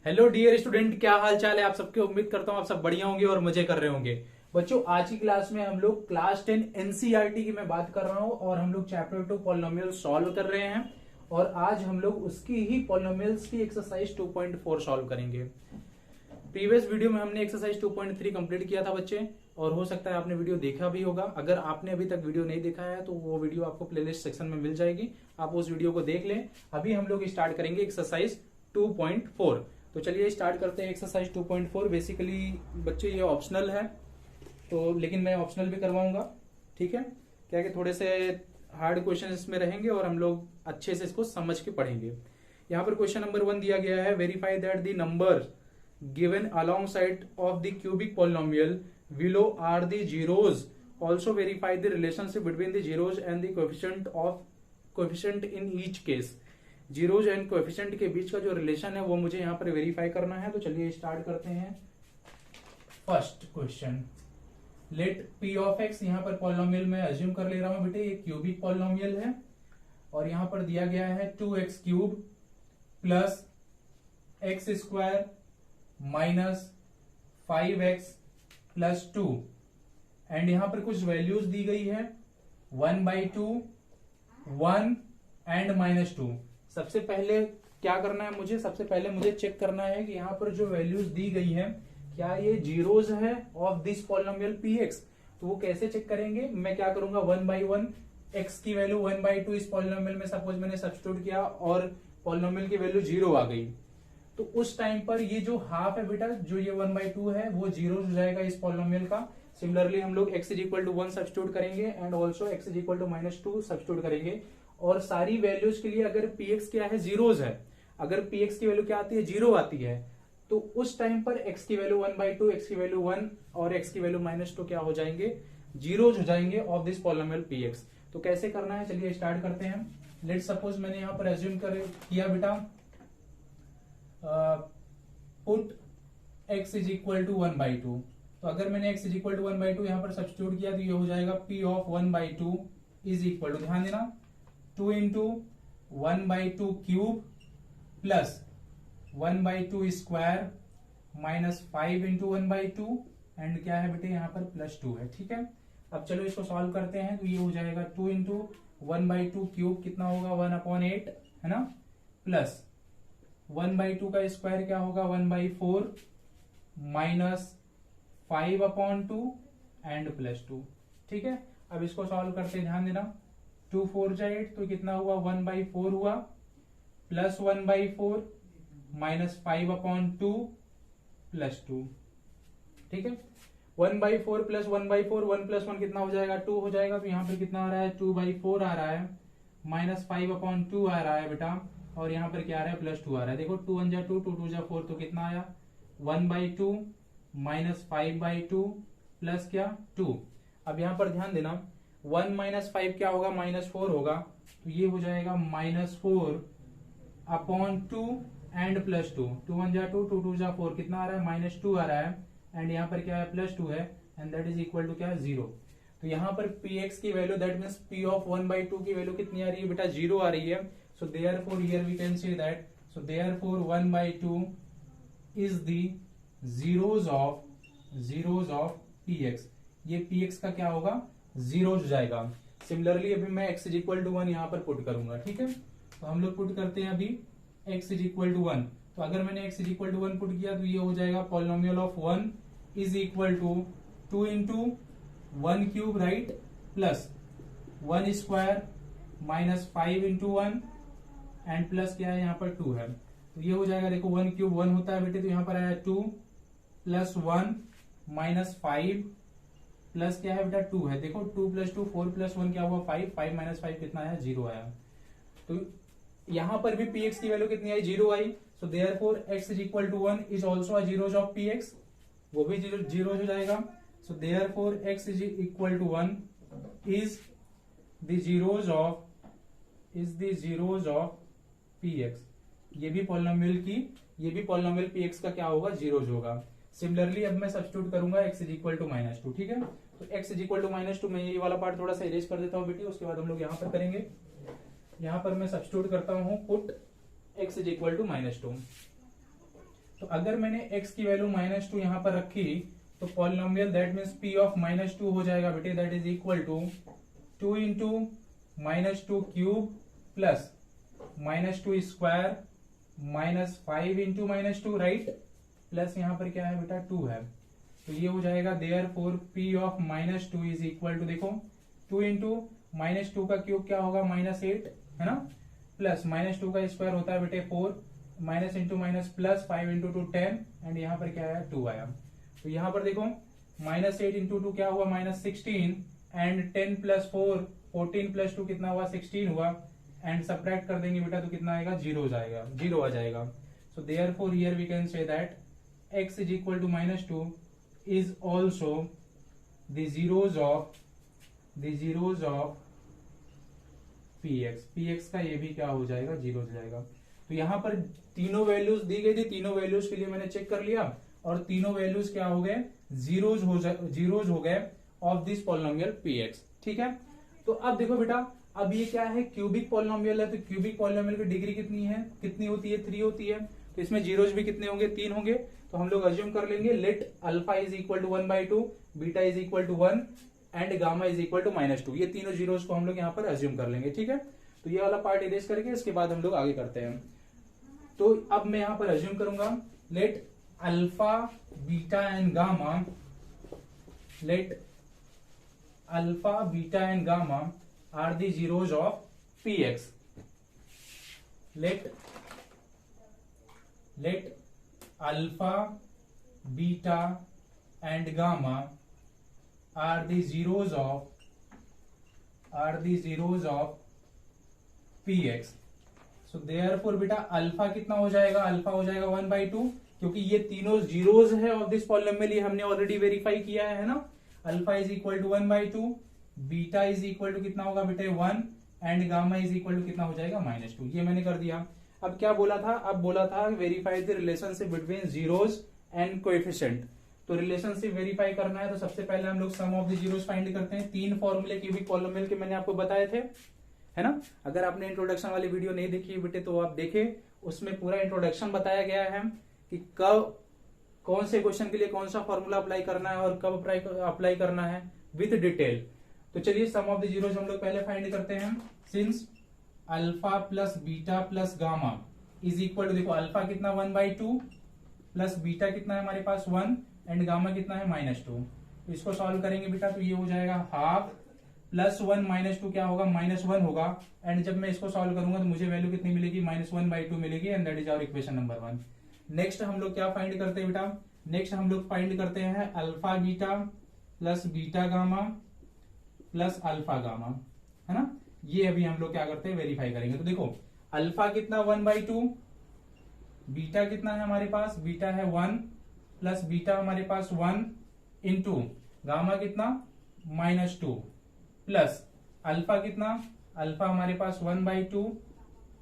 Hello dear student, क्या हाल चाल है आप सबके। उम्मीद करता हूँ आप सब बढ़िया होंगे और मजे कर रहे होंगे। बच्चों, आज की क्लास में हम लोग क्लास 10 एनसीईआरटी की मैं बात कर रहा हूँ और हम लोग चैप्टर 2 पॉलिनोमियल सॉल्व कर रहे हैं। और आज हम लोग उसकी ही पॉलिनोमियल्स की एक्सरसाइज 2.4 सॉल्व करेंगे। प्रीवियस वीडियो में हमने एक्सरसाइज 2.3 कंप्लीट किया था बच्चे, और हो सकता है आपने वीडियो देखा भी होगा। अगर आपने अभी तक वीडियो नहीं देखा है तो वो वीडियो आपको प्लेलिस्ट सेक्शन में मिल जाएगी, आप उस वीडियो को देख लें। अभी हम लोग स्टार्ट करेंगे एक्सरसाइज 2.4। तो चलिए स्टार्ट करते हैं एक्सरसाइज 2.4। बेसिकली बच्चे ये ऑप्शनल है, तो लेकिन मैं ऑप्शनल भी करवाऊंगा, ठीक है। क्या कि थोड़े से हार्ड क्वेश्चन इसमें रहेंगे और हम लोग अच्छे से इसको समझ के पढ़ेंगे। यहाँ पर क्वेश्चन नंबर 1 दिया गया है, verify that the number given alongside of the cubic polynomial below are the zeros. Also verify the relationship between the zeros and the coefficient in each case. Zeros and coefficient के बीच का जो relation है वो मुझे यहाँ पर verify करना है। तो चलिए स्टार्ट करते हैं। First question, let p of x, यहाँ पर पॉलिनोमियल में अज्यूम कर ले रहा हूं बेटे, ये क्यूबिक पॉलिनोमियल है और यहाँ पर दिया गया है 2x cube plus x square minus 5x plus 2, and यहाँ पर कुछ वैल्यूज दी गई है 1/2, 1 एंड -2। सबसे पहले क्या करना है मुझे, सबसे पहले मुझे चेक करना है कि यहाँ पर जो वैल्यूज दी गई है क्या ये जीरोज है ऑफ दिस पॉलिनोमियल px। तो वो कैसे चेक करेंगे, मैं क्या करूंगा 1/1 x की वैल्यू 1/2 इस पॉलिनोमियल में सपोज मैंने सब्स्टिट्यूट किया और पॉलिनोमियल की वैल्यू 0 आ गई, तो उस टाइम पर ये जो हाफ है बेटा, जो ये 1/2 है वो जीरो हो जाएगा इस पॉलिनोमियल का। सिमिलरली हम लोग x is equal to 1 substitute करेंगे and also x is equal to -2 substitute करेंगे। और सारी वैल्यूज के लिए अगर px क्या है, जीरोज है, अगर px की वैल्यू क्या आती है, 0 आती है, तो उस टाइम पर x की वैल्यू 1/2, x की वैल्यू 1 और x की वैल्यू -2 क्या हो जाएंगे, जीरोज हो जाएंगे ऑफ दिस पॉलिनोमियल px। तो कैसे करना है, चलिए स्टार्ट करते हैं। लेट सपोज मैंने यहां पर एज्यूम किया बेटा, put x is equal to 1/2। तो अगर मैंने x इज इक्वल टू 1/2 यहां पर सब्स्टिट्यूट किया तो ये हो जाएगा p of 1/2 is equal to, ध्यान देना, 2 into 1/2 cube plus 1/2 square minus 5 into 1/2 and क्या है बेटे यहाँ पर +2 है, ठीक है। अब चलो इसको सॉल्व करते हैं। तो ये हो जाएगा 2 इंटू 1/2 क्यूब कितना होगा 1/8 है ना, प्लस 1/2 का स्क्वायर क्या होगा 1/4 माइनस 5/2 एंड +2, ठीक है। अब इसको सॉल्व करते हैं, ध्यान देना, 2 4 जा 8 तो कितना हुआ 1/4 हुआ, प्लस 1/4 माइनस 5/2 +2, ठीक है। 1/4 प्लस 1/4, 1 प्लस 1 कितना हो जाएगा 2 हो जाएगा। तो यहाँ पर कितना आ रहा है 2/4 आ रहा है, माइनस 5/2 आ रहा है बेटा, और यहाँ पर क्या आ रहा है +2 आ रहा है। देखो 2 1 जा 2, 2 2 जा 4, तो कितना आया 1/2 माइनस 5/2 प्लस क्या 2। अब यहाँ पर ध्यान देना, 1 माइनस 5 क्या होगा -4 होगा, तो ये हो जाएगा -4/2 एंड +2, 2 1 जा 2, 2 2 जा 4, कितना आ रहा है -2 आ रहा है, एंड यहाँ पर क्या है +2 है, and that is equal to क्या 0। तो यहाँ पर px की value that means p of 1/2 की वैल्यू कितनी आ रही है बेटा, 0 आ रही है। So therefore here we can say that, so therefore 1/2 is the zeros of px। ये px का क्या होगा, जीरो हो जाएगा। सिमिलरली अभी मैं x इज इक्वल टू 1 यहाँ पर पुट करूंगा, ठीक है। तो हम लोग पुट करते हैं अभी x इज इक्वल टू 1। तो अगर मैंने x is equal to 1 put किया तो ये हो जाएगा polynomial of 1 is equal to 2 into 1 cube right, plus 1 square minus 5 into 1 and plus क्या है यहाँ पर 2 है। तो ये हो जाएगा, देखो 1 क्यूब 1 होता है बेटे, तो यहाँ पर आया 2 प्लस 1 माइनस 5 प्लस क्या है बेटा 2 है। देखो 2 प्लस 2 4 प्लस 1 क्या हुआ 5, 5 माइनस 5 कितना आया 0 आया। तो यहां पर भी px की वैल्यू कितनी आई 0 आई। So therefore x is equal to 1 is also a zeros of px, वो भी जीरो हो जाएगा। So therefore x is equal to 1 is the zeros of px। ये भी पॉलिनोमियल px का क्या होगा, जीरोज होगा। सिमिलरली अब मैं सब्स्टिट्यूट करूंगा x इज इक्वल टू -2, ठीक है। तो x इज इक्वल टू -2, मैं ये वाला पार्ट थोड़ा सा इरेज कर देता हूँ बेटी, उसके बाद हम लोग यहाँ पर करेंगे। यहाँ पर मैं सब्स्टिट्यूट करता हूँ, put x is equal to -2। तो अगर मैंने x की वैल्यू -2 यहां पर रखी तो polynomial that means p of -2 हो जाएगा बेटे, that is equal to 2 into -2 cube plus -2 square -5 into -2 right, plus यहाँ पर क्या है बेटा 2 है, तो ये हो जाएगा therefore p of -2 is equal to, देखो 2 इंटू -2 का क्यूब क्या होगा -8 है ना, प्लस -2 का स्क्वायर होता है बेटे 4, minus into minus plus 5 into 2 10 and यहाँ पर क्या है 2 आया। तो यहाँ पर देखो -8 इंटू 2 क्या हुआ -16 एंड 10 प्लस 4 14 प्लस 2 कितना हुआ 16 हुआ, एंड सब्ट्रैक्ट कर देंगे बेटा तो कितना आएगा 0 हो जाएगा, 0 आ जाएगा। So therefore here we can say that x is equal to -2 is also the zeros of px का ये भी क्या हो जाएगा 0 हो जाएगा। तो यहाँ पर तीनों वैल्यूज दी गई थी, तीनों वैल्यूज के लिए मैंने चेक कर लिया और तीनों वैल्यूज क्या हो गए जीरोज हो गए ऑफ दिस पॉलिनोमियल px, ठीक है। तो अब देखो बेटा, अब ये क्या है क्यूबिक पॉलिनोमियल है, तो क्यूबिक पॉलिनोमियल की डिग्री कितनी होती है 3 होती है, तो इसमें जीरोज भी कितने होंगे 3 होंगे। तो हम लोग अज्यूम कर लेंगे let alpha is equal to 1/2, beta is equal to 1 and gamma is equal to -2, ये तीनों जीरोज को हम लोग यहाँ पर अज्यूम कर लेंगे, ठीक है। तो ये वाला पार्ट इरेज करके इसके बाद हम लोग आगे करते हैं। तो अब मैं यहाँ पर अज्यूम करूंगा let alpha beta and gamma, let alpha beta and gamma are the zeros of px, let alpha beta and gamma are the zeros of px। So therefore बेटा अल्फा कितना हो जाएगा, अल्फा हो जाएगा 1/2, क्योंकि ये तीनों जीरोज है ऑफ दिस पॉलिनोमियल, ये हमने ऑलरेडी वेरीफाई किया है ना। Alpha is equal to 1/2, beta is equal to कितना होगा बेटे 1 and gamma is equal to कितना हो जाएगा -2, ये मैंने कर दिया। अब क्या बोला था, अब बोला था verify the relationship between zeros and coefficient. तो रिलेशनशिप वेरीफाई करना है तो सबसे पहले हम लोग सम ऑफ द जीरोज फाइंड करते हैं। 3 फॉर्मूले क्यूबिक पॉलिनोमियल के मैंने आपको बताए थे, है ना। अगर आपने इंट्रोडक्शन वाली वीडियो नहीं देखी है बेटे तो आप देखें, उसमें पूरा इंट्रोडक्शन बताया गया है कि कब कौन से क्वेश्चन के लिए कौन सा फॉर्मूला अप्लाई करना है और कब अप्लाई करना है विद डिटेल। तो चलिए सम ऑफ द जीरोज हम लोग पहले फाइंड करते हैं। Since alpha plus beta plus gamma is equal to, देखो अल्फा कितना 1/2 प्लस बीटा कितना है हमारे पास 1 एंड गामा कितना है -2। तो इसको सॉल्व करेंगे बेटा तो ये हो जाएगा हाफ प्लस 1 -2 क्या होगा -1 होगा, एंड जब मैं इसको सॉल्व करूंगा तो मुझे वैल्यू कितनी मिलेगी -1/2 मिलेगी, and that is our equation number 1। Next हम लोग क्या फाइंड करते हैं बेटा, नेक्स्ट हम लोग फाइंड करते हैं alpha beta plus beta gamma plus alpha gamma, है ना। ये अभी हम लोग क्या करते हैं वेरीफाई करेंगे। तो देखो अल्फा कितना 1/2, बीटा कितना है हमारे पास, बीटा है 1 प्लस बीटा हमारे पास 1 इंटू गामा कितना -2 प्लस अल्फा कितना, अल्फा हमारे पास 1/2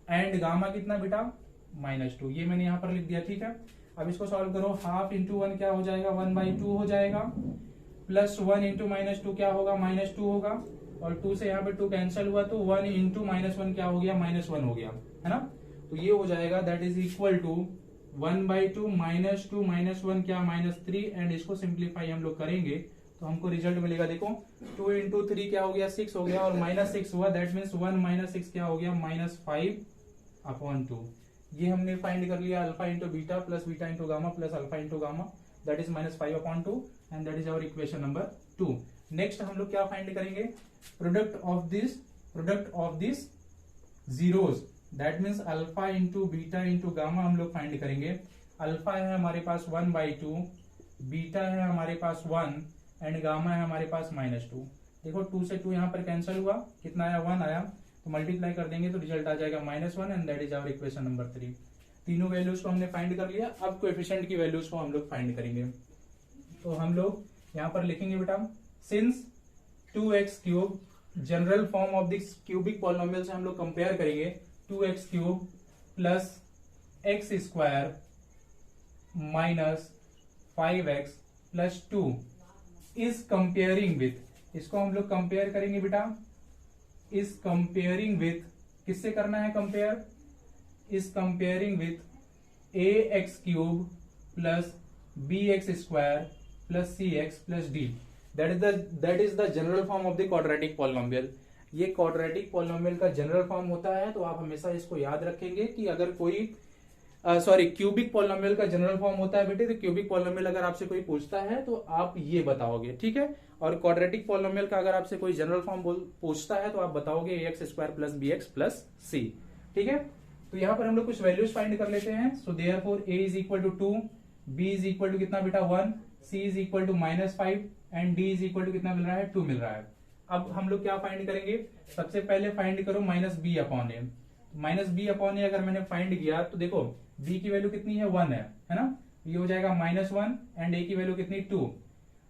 एंड गामा कितना बेटा -2, ये मैंने यहां पर लिख दिया, ठीक है। अब इसको सॉल्व करो, हाफ इंटू 1 क्या हो जाएगा 1/2 हो जाएगा, प्लस 1 इंटू -2 क्या होगा -2 होगा, और 2 से यहाँ पे 2 कैंसिल हुआ तो 1 इंटू -1 क्या हो गया -1 हो गया, है ना। तो ये हो जाएगा दैट इज इक्वल टू 1/2 -2 -1 क्या -3, एंड इसको सिंप्लीफाई हम लोग करेंगे तो हमको रिजल्ट मिलेगा, देखो 2 इंटू 3 क्या हो गया 6 हो गया, और -6 हुआ, दैट मीन्स 1 - 6 क्या हो गया -5/2। ये हमने फाइंड कर लिया alpha into beta plus beta into gamma plus alpha into gamma, that is -5/2, and that is our equation number 2। Next हम लोग क्या फाइंड करेंगे, product of this zeros, that means alpha into beta into gamma हम लोग find करेंगे। Alpha है हमारे पास 1/2, beta है हमारे पास 1 एंड गामा है हमारे पास -2। देखो 2 से 2 यहाँ पर कैंसिल हुआ, कितना आया 1 आया, तो मल्टीप्लाई कर देंगे तो रिजल्ट आ जाएगा -1, and that is our equation number 3। तीनों वैल्यूज को हमने फाइंड कर लिया, अब कोएफिशिएंट की वैल्यूज को हम लोग फाइंड करेंगे। तो हम लोग यहाँ पर लिखेंगे बेटा since 2x³ general form of this cubic polynomial से हम लोग कंपेयर करेंगे 2x³ plus x² minus 5x plus 2 is comparing with, इसको हम लोग कंपेयर करेंगे बेटा, इज कंपेयरिंग विथ, किससे करना है compare, is comparing with ax³ plus b x square plus c x plus d, that is the general form of the quadratic polynomial. ये quadratic polynomial का जनरल फॉर्म होता है, तो आप हमेशा इसको याद रखेंगे कि अगर कोई क्यूबिक पॉलिनोमियल का जनरल फॉर्म होता है बेटे, तो क्यूबिक पॉलिनोमियल अगर आपसे कोई पूछता है तो आप ये बताओगे, ठीक है। और क्वाड्रेटिक पॉलिनोमियल का अगर आपसे कोई जनरल फॉर्म पूछता है तो आप बताओगे a x square plus b x plus c, ठीक है। तो यहाँ पर हम लोग कुछ वैल्यूज फाइंड कर लेते हैं। So therefore a is equal to 2, b is equal to कितना बेटा 1, c is equal to -5 and d is equal to कितना मिल रहा है 2 मिल रहा है। अब हम लोग क्या फाइंड करेंगे, सबसे पहले फाइंड करो माइनस बी अपॉन ए। माइनस बी अपॉन ए अगर मैंने फाइंड किया तो देखो बी की वैल्यू कितनी है 1 है ना, ये हो जाएगा -1 एंड ए की वैल्यू कितनी 2।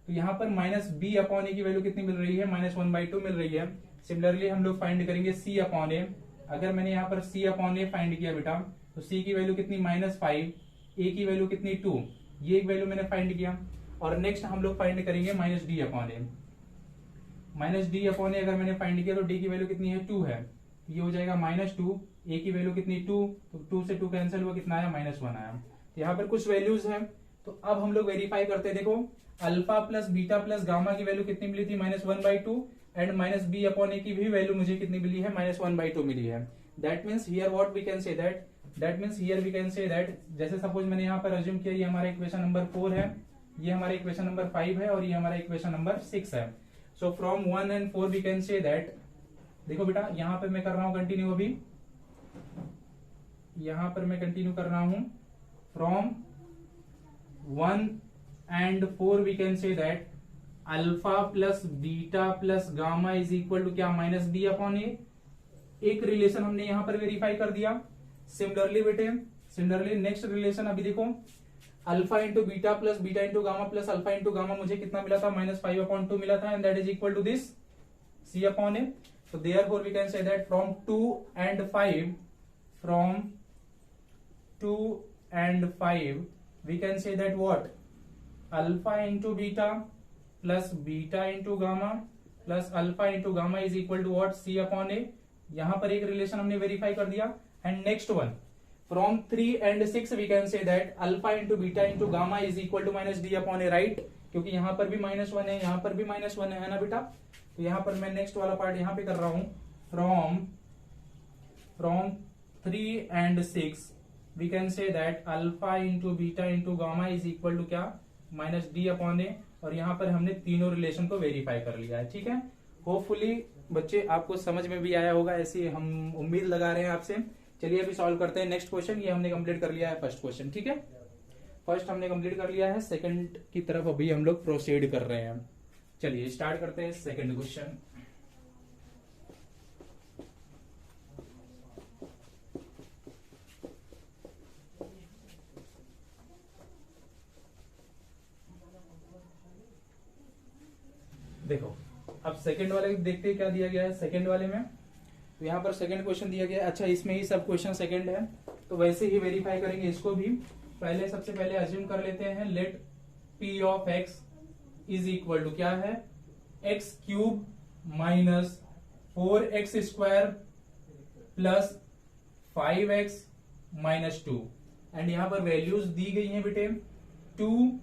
तो यहाँ पर माइनस बी अपॉन ए की वैल्यू कितनी मिल रही है -1/2 मिल रही है। सिमिलरली हम लोग फाइंड करेंगे सी अपॉन ए। अगर मैंने यहाँ पर सी अपॉन ए फाइंड किया बेटा तो सी की वैल्यू कितनी -5, ए की वैल्यू कितनी 2, ये एक वैल्यू मैंने फाइंड किया। और नेक्स्ट हम लोग फाइंड करेंगे माइनस डी अपॉन ए। माइनस डी अपॉन ए अगर मैंने फाइंड किया तो डी की वैल्यू कितनी है 2 है, ये हो जाएगा -2, ए की वैल्यू कितनी 2, तो 2 से 2 कैंसिल हुआ, कितना आया -1 आया। तो यहाँ पर कुछ वैल्यूज हैं, तो अब हम लोग वेरीफाई करते हैं। देखो alpha plus beta plus gamma की वैल्यू कितनी मिली थी -1/2 एंड माइनस बी अपॉन ए की भी वैल्यू मुझे कितनी मिली है -1/2 मिली है। That means here what we can say that जैसे सपोज मैंने यहाँ पर अज्यूम किया ये हमारा इक्वेशन नंबर 4 है, ये हमारा इक्वेशन नंबर 5 है और ये हमारा इक्वेशन नंबर 6 है। So from 1 and 4 we can say that, देखो बेटा यहाँ पे मैं कर रहा हूं कंटिन्यू, अभी यहां पर मैं कंटिन्यू कर रहा हूं। From 1 and 4 we can say that alpha plus beta plus gamma is equal to क्या माइनस बी अपॉन ए। एक रिलेशन हमने यहां पर वेरीफाई कर दिया। सिमिलरली बेटे नेक्स्ट रिलेशन अभी देखो, alpha into beta plus beta into gamma plus alpha into gamma मुझे कितना मिला था -5/2 मिला था, and that is equal to this c upon a. So therefore we can say that from 2 and 5 we can say that what alpha into beta plus beta into gamma plus alpha into gamma is equal to what C upon A। यहां पर एक relation हमने verify कर दिया। And next one from 3 and 6 we can say that alpha into beta into gamma is equal to -d upon A, right, क्योंकि यहां पर भी -1 है, यहां पर भी -1 है ना बेटा। तो यहां पर मैं नेक्स्ट वाला पार्ट यहां पे कर रहा हूं। From 3 and 6 we can say that alpha into beta into gamma is equal to क्या -d upon A। और यहां पर हमने तीनों रिलेशन को वेरीफाई कर लिया है, ठीक है। होपफुली बच्चे आपको समझ में भी आया होगा, ऐसी हम उम्मीद लगा रहे हैं आपसे। चलिए अभी सॉल्व करते हैं नेक्स्ट क्वेश्चन। ये हमने कंप्लीट कर लिया है फर्स्ट क्वेश्चन, ठीक है, फर्स्ट हमने कंप्लीट कर लिया है। सेकंड की तरफ अभी हम लोग प्रोसीड कर रहे हैं। चलिए स्टार्ट करते हैं सेकंड क्वेश्चन। देखो अब सेकंड वाले देखते हैं क्या दिया गया है सेकंड वाले में। तो यहाँ पर सेकंड क्वेश्चन दिया गया है। अच्छा इसमें ही सब क्वेश्चन सेकंड है, तो वैसे ही वेरीफाई करेंगे इसको भी। सबसे पहले अज्यूम कर लेते हैं, let p of x is equal to क्या है x³ minus 4x square plus 5x minus 2। And यहां पर वैल्यूज दी गई हैं बेटे 2,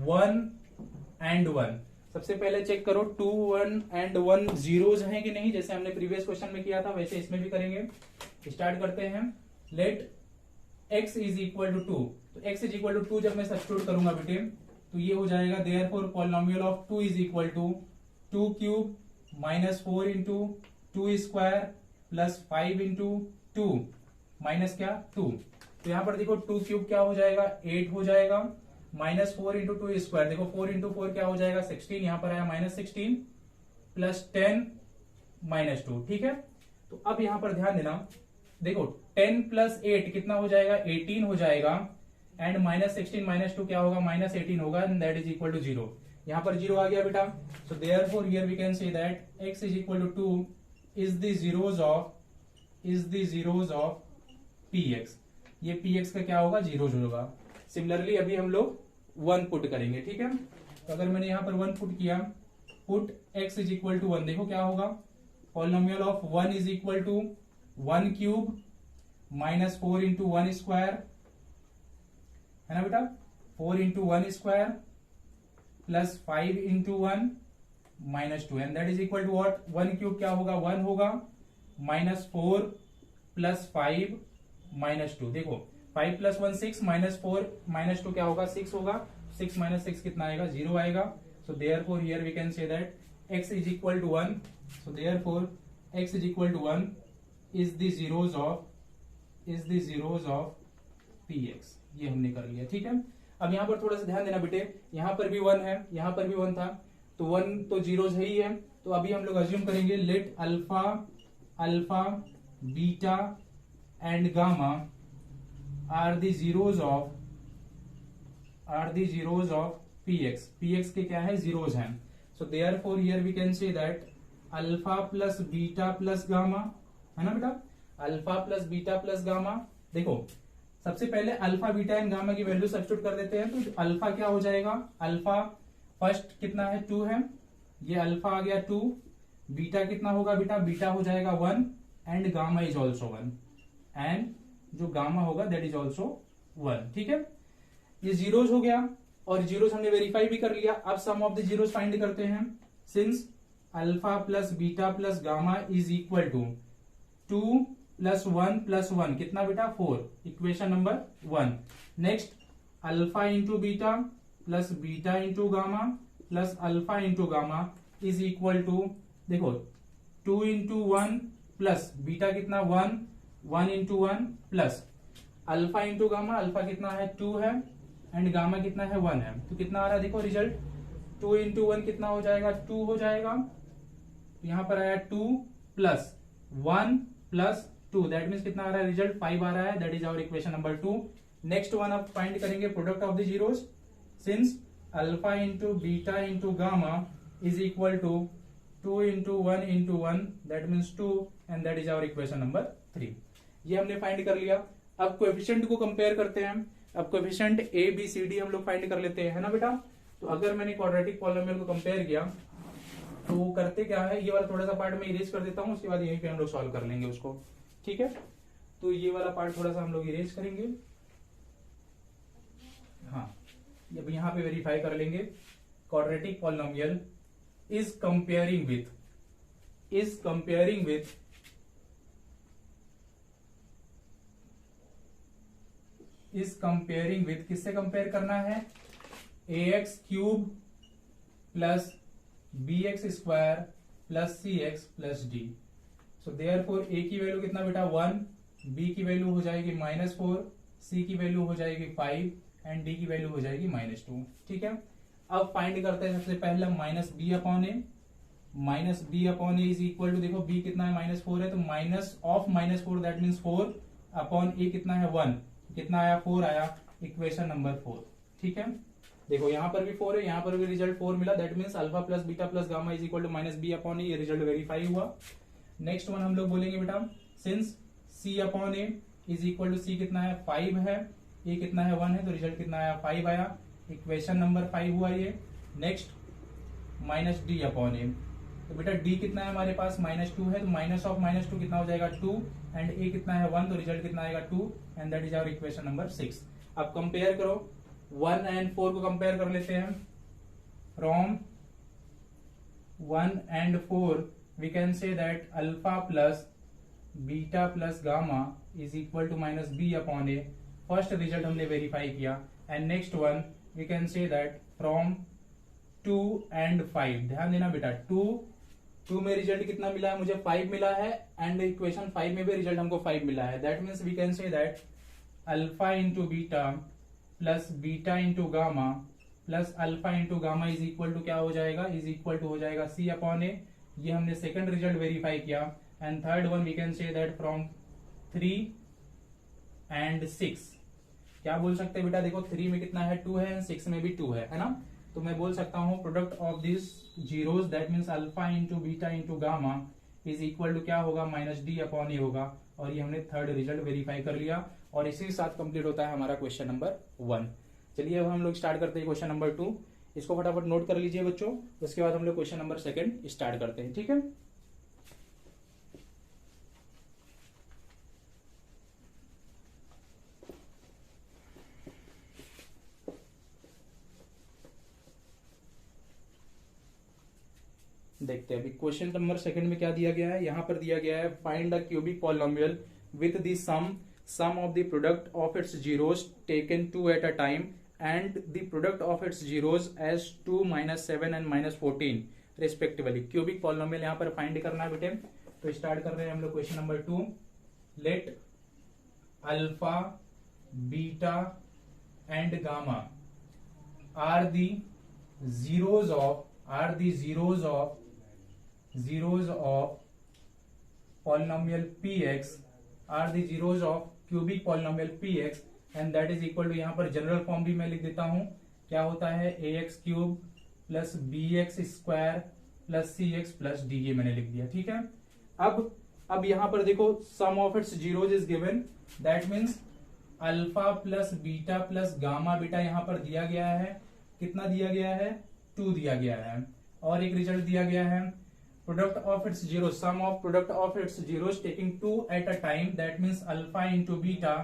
1 एंड 1। सबसे पहले चेक करो 2, 1 एंड 1 जीरोज हैं कि नहीं, जैसे हमने प्रीवियस क्वेश्चन में किया था वैसे इसमें भी करेंगे। स्टार्ट करते हैं। Let x is equal to 2, तो x इज इक्वल टू 2 जब मैं सब्स्टिट्यूट करूंगा बेटे तो ये हो जाएगा therefore polynomial of 2 is equal to 2³ minus 4 into 2 square plus 5 into 2 minus क्या 2। तो यहां पर देखो 2³ क्या हो जाएगा 8 हो जाएगा, माइनस 4 इंटू 2 स्क्वायर, देखो 4 इंटू 4 क्या हो जाएगा 16, यहां पर आया -16 प्लस 10 माइनस 2, ठीक है। तो अब यहां पर ध्यान देना, देखो 10 प्लस 8 कितना हो जाएगा 18 हो जाएगा, एंड -16 माइनस 2 क्या होगा -18 होगा, and that is equal to 0। यहां पर 0 आ गया बेटा। So therefore here we can say that x is equal to 2 is the zeros of px। ये px का क्या होगा जीरोज होगा। सिमिलरली अभी हम लोग 1 पुट करेंगे, ठीक है। तो अगर मैंने यहां पर 1 पुट किया, put x is equal to 1, देखो क्या होगा polynomial of 1 is equal to 1³ minus 4 into 1 square, है ना बेटा, 4 into one square plus 5 into one minus two, and that is equal to what, 1 cube क्या होगा, 1 होगा, माइनस 4 प्लस 5 माइनस टू। देखो 5 प्लस 1 6, माइनस 4 माइनस 2 क्या होगा, 6 होगा। 6 माइनस 6 कितना आएगा, 0 आएगा। So therefore here we can say that x is equal to 1। So therefore x is equal to 1 is the zeros of px। ये हमने कर लिया, ठीक है। अब यहाँ पर थोड़ा सा ध्यान देना बेटे, यहाँ पर भी 1 है, यहाँ पर भी 1 था, तो 1 तो जीरोज है ही है। तो अभी हम लोग अज्यूम करेंगे let alpha beta and gamma are the zeros of px। px के क्या है, जीरोज हैं। So therefore here we can say that alpha plus beta plus gamma, है ना बेटा, alpha plus beta plus gamma. देखो सबसे पहले अल्फा बीटा एंड गामा की वैल्यू सब्स्टिट्यूट कर देते हैं, तो अल्फा क्या हो जाएगा, अल्फा फर्स्ट कितना है, 2 है, ये अल्फा आ गया 2। बीटा कितना होगा बेटा, बीटा हो जाएगा 1 and gamma is also 1, and जो गामा होगा दैट इज ऑल्सो 1, ठीक है। ये जीरोज हो गया, और जीरोज हमने वेरीफाई भी कर लिया। अब sum of the zeros find करते हैं। Since alpha plus beta plus gamma is equal to 2 plus one कितना बेटा, 4, equation number 1। Next alpha into beta plus beta into gamma plus alpha into gamma is equal to, देखो 2 into one plus beta कितना 1 into one plus alpha into gamma, alpha कितना है 2 है and gamma कितना है 1 है। तो कितना आ रहा है, देखो रिजल्ट 2 इंटू वन कितना हो जाएगा, 2 हो जाएगा। तो यहां पर आया 2 प्लस 1 प्लस 2, दैट मीन्स कितना आ रहा है, रिजल्ट 5 आ रहा है। That is our equation number 2। Next one अब फाइंड करेंगे product of the zeros. Since alpha into beta into gamma is equal to 2 into one, that means 2, and that is our equation number 3। ये हमने find कर लिया। अब coefficient को compare करते हैं। अब coefficient a b c d हम लोग फाइंड कर लेते हैं, है ना बेटा। तो अगर मैंने क्वाड्रेटिक पॉलिनोमियल को कंपेयर किया तो वो करते क्या है, ये वाला थोड़ा सा पार्ट मैं इरेज कर देता हूं, उसके बाद यहीं पे हम लोग सॉल्व कर लेंगे उसको, ठीक है। तो ये वाला पार्ट थोड़ा सा हम लोग इरेज करेंगे, हाँ, अब यहां पे वेरीफाई कर लेंगे। Quadratic polynomial is comparing with किससे कंपेयर करना है, ax cube plus bx square plus cx plus d। So therefore a की वैल्यू कितना बेटा 1, b की वैल्यू हो जाएगी -4, c की वैल्यू हो जाएगी 5 एंड d की वैल्यू हो जाएगी -2, ठीक है। अब फाइंड करते हैं सबसे पहले -b upon a is equal to, देखो b कितना है -4 है, तो minus of -4 that means 4 upon a कितना है 1, कितना आया 4 आया, इक्वेशन नंबर 4, ठीक है। देखो यहाँ पर भी 4 है, यहाँ पर भी रिजल्ट 4 मिला, that means alpha plus beta plus gamma is equal to -b upon a, ये रिजल्ट वेरीफाई हुआ। नेक्स्ट वन हम लोग बोलेंगे बेटा, since c upon a is equal to, c कितना है 5 है, a कितना है 1 है, तो रिजल्ट कितना आया 5 आया, इक्वेशन नंबर 5 हुआ ये। नेक्स्ट -d अपॉन ए, तो बेटा d कितना है हमारे पास -2 है, तो माइनस ऑफ -2 कितना हो जाएगा 2 एंड a कितना है 1, तो रिजल्ट कितना आएगा 2 and that is our equation number 6। अब कंपेयर करो, 1 एंड 4 को कंपेयर कर लेते हैं। From 1 and 4 we can say that alpha plus beta plus gamma is equal to -b upon a. First result हमने वेरीफाई किया। And next one we can say that from 2 and 5, ध्यान देना बेटा, 2 में रिजल्ट कितना मिला है मुझे, 5 मिला है, एंड इक्वेशन 5 में भी रिजल्ट हमको 5 मिला है। That means we can say that alpha into beta plus beta into gamma plus alpha into gamma is equal to क्या हो जाएगा, इज इक्वल टू हो जाएगा c अपॉन ए। ये हमने सेकंड रिजल्ट वेरीफाई किया। And third one we can say that from 3 and 6, क्या बोल सकते हैं बेटा, देखो 3 में कितना है 2 है एंड 6 में भी 2 है ना। तो मैं बोल सकता हूं product of this zeros that means alpha into beta into gamma is equal to क्या होगा, -d अपॉन ए होगा। और ये हमने थर्ड रिजल्ट वेरीफाई कर लिया, और इसी के साथ कंप्लीट होता है हमारा क्वेश्चन नंबर 1। चलिए अब हम लोग स्टार्ट करते हैं क्वेश्चन नंबर 2। इसको फटाफट नोट कर लीजिए बच्चों, उसके बाद हम लोग क्वेश्चन नंबर 2 स्टार्ट करते हैं, ठीक है। देखते हैं अभी क्वेश्चन नंबर सेकंड में क्या दिया गया है। यहां पर दिया गया है find the cubic polynomial with the sum of the product of its zeros taken 2 at a time and the product of its zeros as 2, -7 and -14 respectively. Cubic polynomial यहां पर फाइंड करना है बेटे। तो स्टार्ट कर रहे हैं हम लोग question number 2। Let alpha, beta and gamma are the zeros of polynomial px are the zeros of cubic polynomial px and that is equal to, यहां पर जनरल फॉर्म भी मैं लिख देता हूं, क्या होता है ax cube plus bx square plus cx plus d, ये मैंने लिख दिया। ठीक है, अब यहां पर देखो sum of its zeros is given, that means alpha plus beta plus gamma beta यहां पर दिया गया है। कितना दिया गया है? 2 दिया गया है। और एक रिजल्ट दिया गया है product of its zero, sum of product of its zeros taking 2 at a time, that means alpha into beta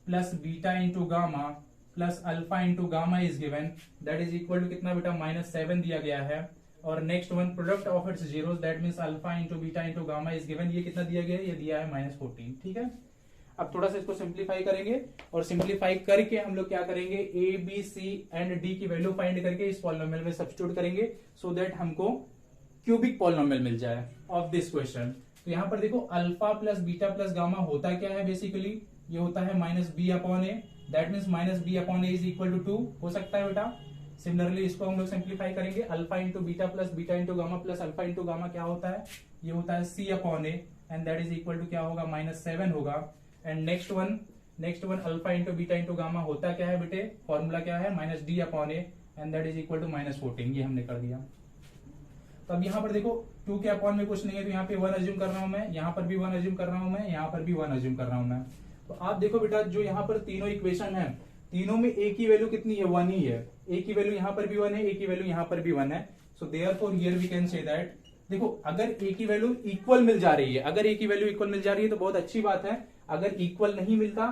plus beta into gamma plus alpha into gamma is given, that is equal to कितना बेटा? -7 दिया गया है। और next one product of its zeros, that means alpha into beta into gamma is given, ये कितना दिया गया है? ये दिया है -14। ठीक है, अब थोड़ा सा इसको सिंप्लीफाई करेंगे और सिंप्लीफाई करके हम लोग क्या करेंगे, a b c and d की वैल्यू फाइंड करके इस पॉलिनोमियल में सब्स्टिट्यूट करेंगे सो दैट हमको क्यूबिक पॉलिनोमियल मिल जाए ऑफ दिस क्वेश्चन। तो यहां पर देखो alpha plus beta plus gamma होता क्या है बेसिकली, ये होता है -b/a, that means -b/a is equal to 2 हो सकता है बेटा। सिमिलरली इसको हम लोग सिंप्लीफाई करेंगे, alpha into beta plus beta into gamma plus alpha into gamma क्या होता है? ये होता है c/a and that is equal to क्या होगा? -7 होगा। And next one alpha into beta into gamma होता क्या है बेटे? फॉर्मूला क्या है? -d/a and that is equal to -14, ये हमने कर दिया। तो अब यहाँ पर देखो 2 के अपॉन में कुछ नहीं है, तो यहाँ पे 1 अज्यूम कर रहा हूं मैं, यहाँ पर भी 1 अज्यूम कर रहा हूं मैं, यहाँ पर भी 1 अज्यूम कर रहा हूं मैं। तो आप देखो बेटा जो यहाँ पर तीनों इक्वेशन है, तीनों में ए की वैल्यू कितनी है? 1 ही है। ए की वैल्यू यहाँ पर भी 1 है, ए की वैल्यू यहाँ पर भी 1 है। So therefore here we can say that, देखो अगर ए की वैल्यू इक्वल मिल जा रही है, अगर ए की वैल्यू इक्वल मिल जा रही है तो बहुत अच्छी बात है। अगर इक्वल नहीं मिलता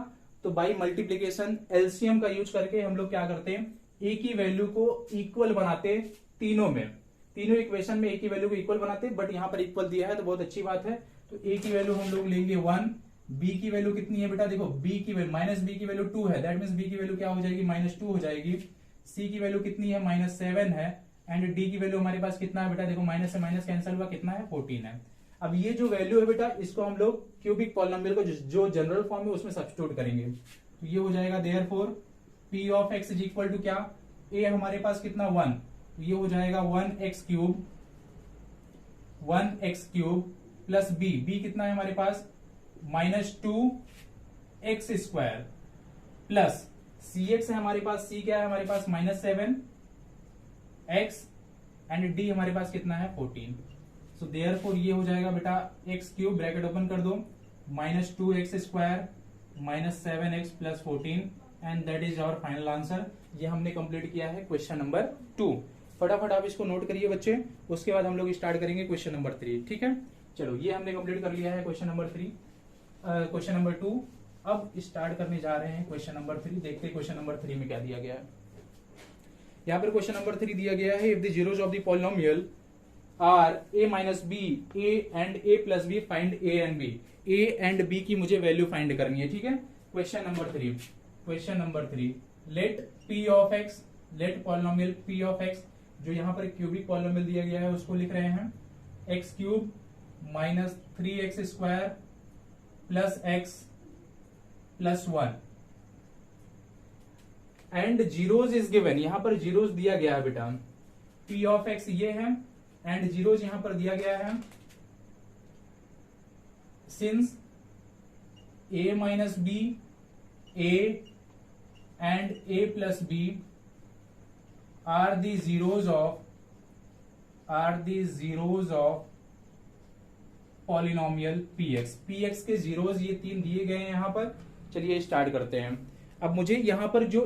तो बाई मल्टीप्लीकेशन एलसीएम का यूज करके हम लोग क्या करते हैं, ए की वैल्यू को इक्वल बनाते तीनों में, तीनों इक्वेशन में ए की वैल्यू को इक्वल बनाते, बट यहां पर इक्वल दिया है तो बहुत अच्छी बात है। तो ए की वैल्यू हम लोग लेंगे 1, बी की वैल्यू कितनी है बेटा? देखो बी की वैल्यू -b की वैल्यू 2 है, दैट मीन्स बी की वैल्यू क्या हो जाएगी? -2 हो जाएगी। सी की वैल्यू कितनी है? -7 है। एंड डी की वैल्यू हमारे पास कितना है बेटा? देखो माइनस से माइनस कैंसिल हुआ, कितना है? 14 है। अब ये जो वैल्यू है बेटा इसको हम लोग क्यूबिक पॉलिनोमियल को जो जनरल फॉर्म है उसमें सब्स्टिट्यूट करेंगे, तो ये हो जाएगा therefore p of x is equal to क्या? a हमारे पास कितना? 1, तो ये हो जाएगा 1x क्यूब प्लस b कितना है हमारे पास? -2x स्क्वायर प्लस cx है हमारे पास, c क्या है हमारे पास? -7x एंड d हमारे पास कितना है? 14। सो देयरफॉर ये हो जाएगा बेटा x क्यूब, ब्रैकेट ओपन कर दो, -2x square -7x plus 14 and that is our final answer. ये हमने कंप्लीट किया है क्वेश्चन नंबर 2। फटाफट आप इसको नोट करिए बच्चे, उसके बाद हम लोग स्टार्ट करेंगे क्वेश्चन नंबर 3। ठीक है, चलो ये हमने कंप्लीट कर लिया है क्वेश्चन नंबर 3, क्वेश्चन नंबर 2। अब स्टार्ट करने जा रहे हैं क्वेश्चन नंबर 3। देखते हैं क्वेश्चन नंबर 3 में क्या दिया गया है। यहाँ पर क्वेश्चन नंबर 3 दिया गया है, if the zeros of the polynomial are a minus b, a and a plus b, find a and b। a and b की मुझे वैल्यू फाइंड करनी है। ठीक है, question number 3, let p of x, let polynomial p of x, जो यहाँ पर cubic polynomial दिया गया है उसको लिख रहे हैं x cube minus 3x square plus x plus 1 and zeros is given, यहां पर जीरोज दिया गया है बेटा। p ऑफ x ये है एंड जीरोज यहां पर दिया गया है। Since a minus b, a and a plus b are the zeros of polynomial px के जीरोज ये 3 दिए गए हैं यहां पर। चलिए स्टार्ट करते हैं। अब मुझे यहां पर जो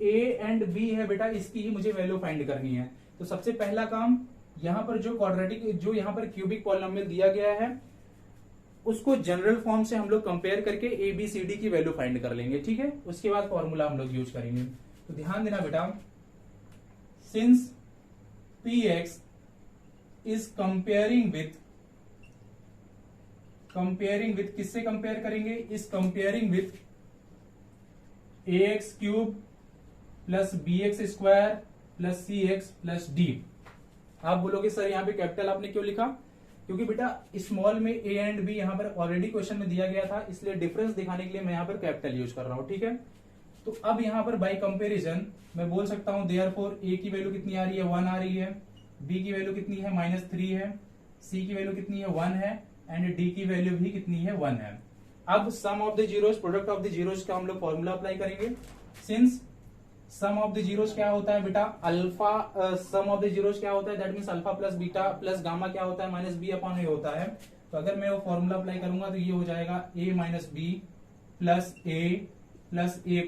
a एंड b है बेटा इसकी ही मुझे वैल्यू फाइंड करनी है। तो सबसे पहला काम, यहां पर जो क्वाड्रेटिक, जो यहां पर क्यूबिक पॉलिनोमियल दिया गया है उसको जनरल फॉर्म से हम लोग कंपेयर करके a b c d की वैल्यू फाइंड कर लेंगे। ठीक है, उसके बाद फॉर्मूला हम लोग यूज करेंगे। तो ध्यान देना बेटा, since px is comparing with किससे कंपेयर करेंगे, is comparing with a x cube plus b x square plus c x plus d. आप बोलोगे सर यहाँ पे कैपिटल आपने क्यों लिखा, क्योंकि बेटा स्मॉल में ए एंड बी यहाँ पर ऑलरेडी क्वेश्चन में दिया गया था, इसलिए डिफरेंस दिखाने के लिए मैं यहाँ पर कैपिटल यूज कर रहा हूँ। ठीक है, तो अब यहाँ पर बाय कंपैरिजन मैं बोल सकता हूँ देयरफॉर ए की वैल्यू कितनी आ रही है, 1 आ रही है, बी की वैल्यू कितनी है, -3 है, सी की वैल्यू कितनी है, 1 है, एंड डी की वैल्यू भी कितनी है, 1 है। अब sum of the zeros, product of the zeros का हम लोग फॉर्मूला अप्लाई करेंगे। Since sum of the zeros क्या होता है बेटा, alpha, sum of the zeros क्या होता है, that means alpha plus beta plus gamma क्या होता है, -b/a होता है। तो अगर मैं वो फॉर्मूला अप्लाई करूंगा तो ये हो जाएगा a minus b plus a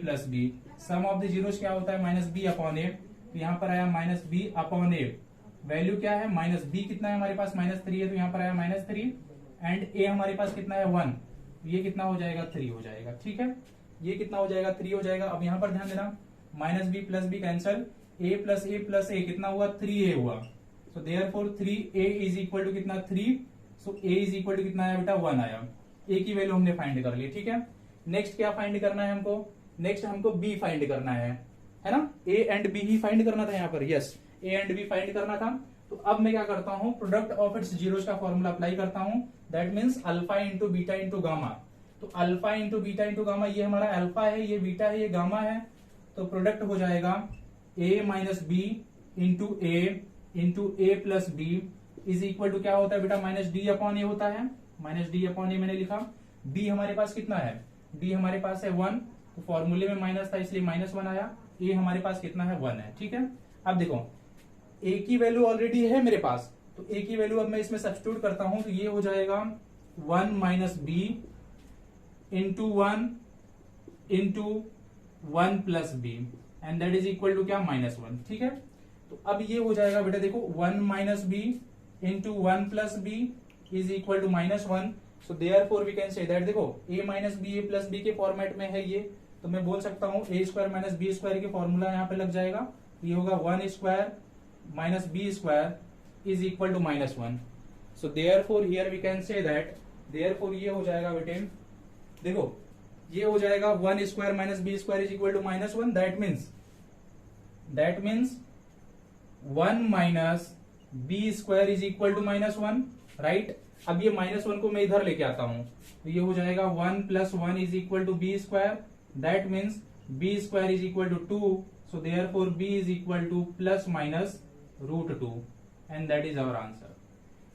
plus b. Sum of the zeros क्या होता है, -b/a, तो यहाँ पर आया -b/a। वैल्यू क्या है, -b कितना है हमारे पास, -3 है, तो यहाँ पर आया -3, एंड a हमारे पास कितना है, 1, ये कितना हो जाएगा, 3 हो जाएगा। ठीक है, ये कितना हो जाएगा, 3 हो जाएगा। अब यहाँ पर ध्यान देना, -b plus b cancel, a plus a कितना हुआ, 3a हुआ। So therefore 3a is equal to कितना, 3। So a is equal to कितना आया बेटा, 1 आया। a की वैल्यू हमने फाइंड कर ली। ठीक है, नेक्स्ट क्या फाइंड करना है हमको, नेक्स्ट हमको b फाइंड करना है ना, a एंड b ही फाइंड करना था यहाँ पर, yes, a and b find करना था। तो अब मैं क्या करता हूँ, प्रोडक्ट ऑफ इट्स जीरोस का फॉर्मूला अप्लाई करता हूँ, that means alpha into beta into gamma. तो alpha into beta into gamma, ये हमारा अल्फा है, ये बीटा है, ये गामा है, तो प्रोडक्ट हो जाएगा a minus b into a plus b is equal to क्या होता है बेटा, -d/a होता है, -d/a मैंने लिखा। b हमारे पास कितना है, b हमारे पास है 1, तो फॉर्मूले में माइनस था इसलिए -1 आया। a हमारे पास कितना है, 1 है। ठीक है, अब देखो a की वैल्यू ऑलरेडी है मेरे पास, तो a की वैल्यू अब मैं इसमें सब्स्टिट्यूट करता हूं, तो ये हो जाएगा 1 minus b into 1 plus b, and that is equal to क्या, -1। ठीक है, तो अब ये हो जाएगा बेटा, देखो 1 minus b into 1 plus b is equal to -1। So therefore we can say that, देखो a minus b a plus b के फॉर्मेट में है ये, तो मैं बोल सकता हूँ a square minus B square के फॉर्मूला यहाँ पे लग जाएगा, ये होगा 1 square minus B square is equal to -1। So therefore here we can say that, therefore ये हो जाएगा बेटे, देखो ये हो जाएगा 1 square minus B square is equal to -1, that means 1 minus B square is equal to -1, right. अब ये -1 को मैं इधर लेके आता हूं, तो ये हो जाएगा 1 plus 1 is equal to B square, that means B square is equal to 2। So therefore B is equal to +-√2, and that is our answer.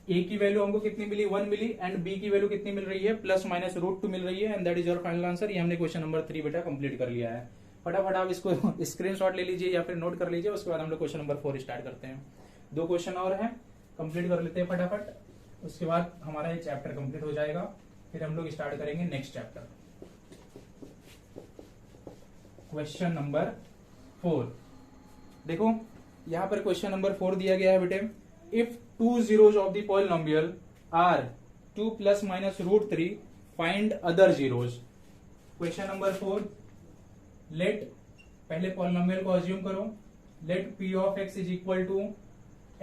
a की वैल्यू हमको कितनी मिली, 1 मिली, एंड b की वैल्यू कितनी मिल रही है, +-√2 मिल रही है, and that is your final answer. ये हमने क्वेश्चन नंबर 3 बेटा कंप्लीट कर लिया है। फटाफट आप इसको स्क्रीनशॉट ले लीजिए या फिर नोट कर लीजिए, उसके बाद हम लोग क्वेश्चन नंबर 4 स्टार्ट करते हैं। 2 क्वेश्चन और हैं, कंप्लीट कर लेते हैं फटाफट, उसके बाद हमारा ये चैप्टर कंप्लीट हो जाएगा, फिर हम लोग स्टार्ट करेंगे नेक्स्ट चैप्टर। क्वेश्चन नंबर 4, देखो यहां पर क्वेश्चन नंबर 4 दिया गया है बेटे, if 2 zeros of the polynomial are 2 ± √3, find other zeros। Question number 4, let, पहले पॉलिनोमियल को अज्यूम करो, let p of x is equal to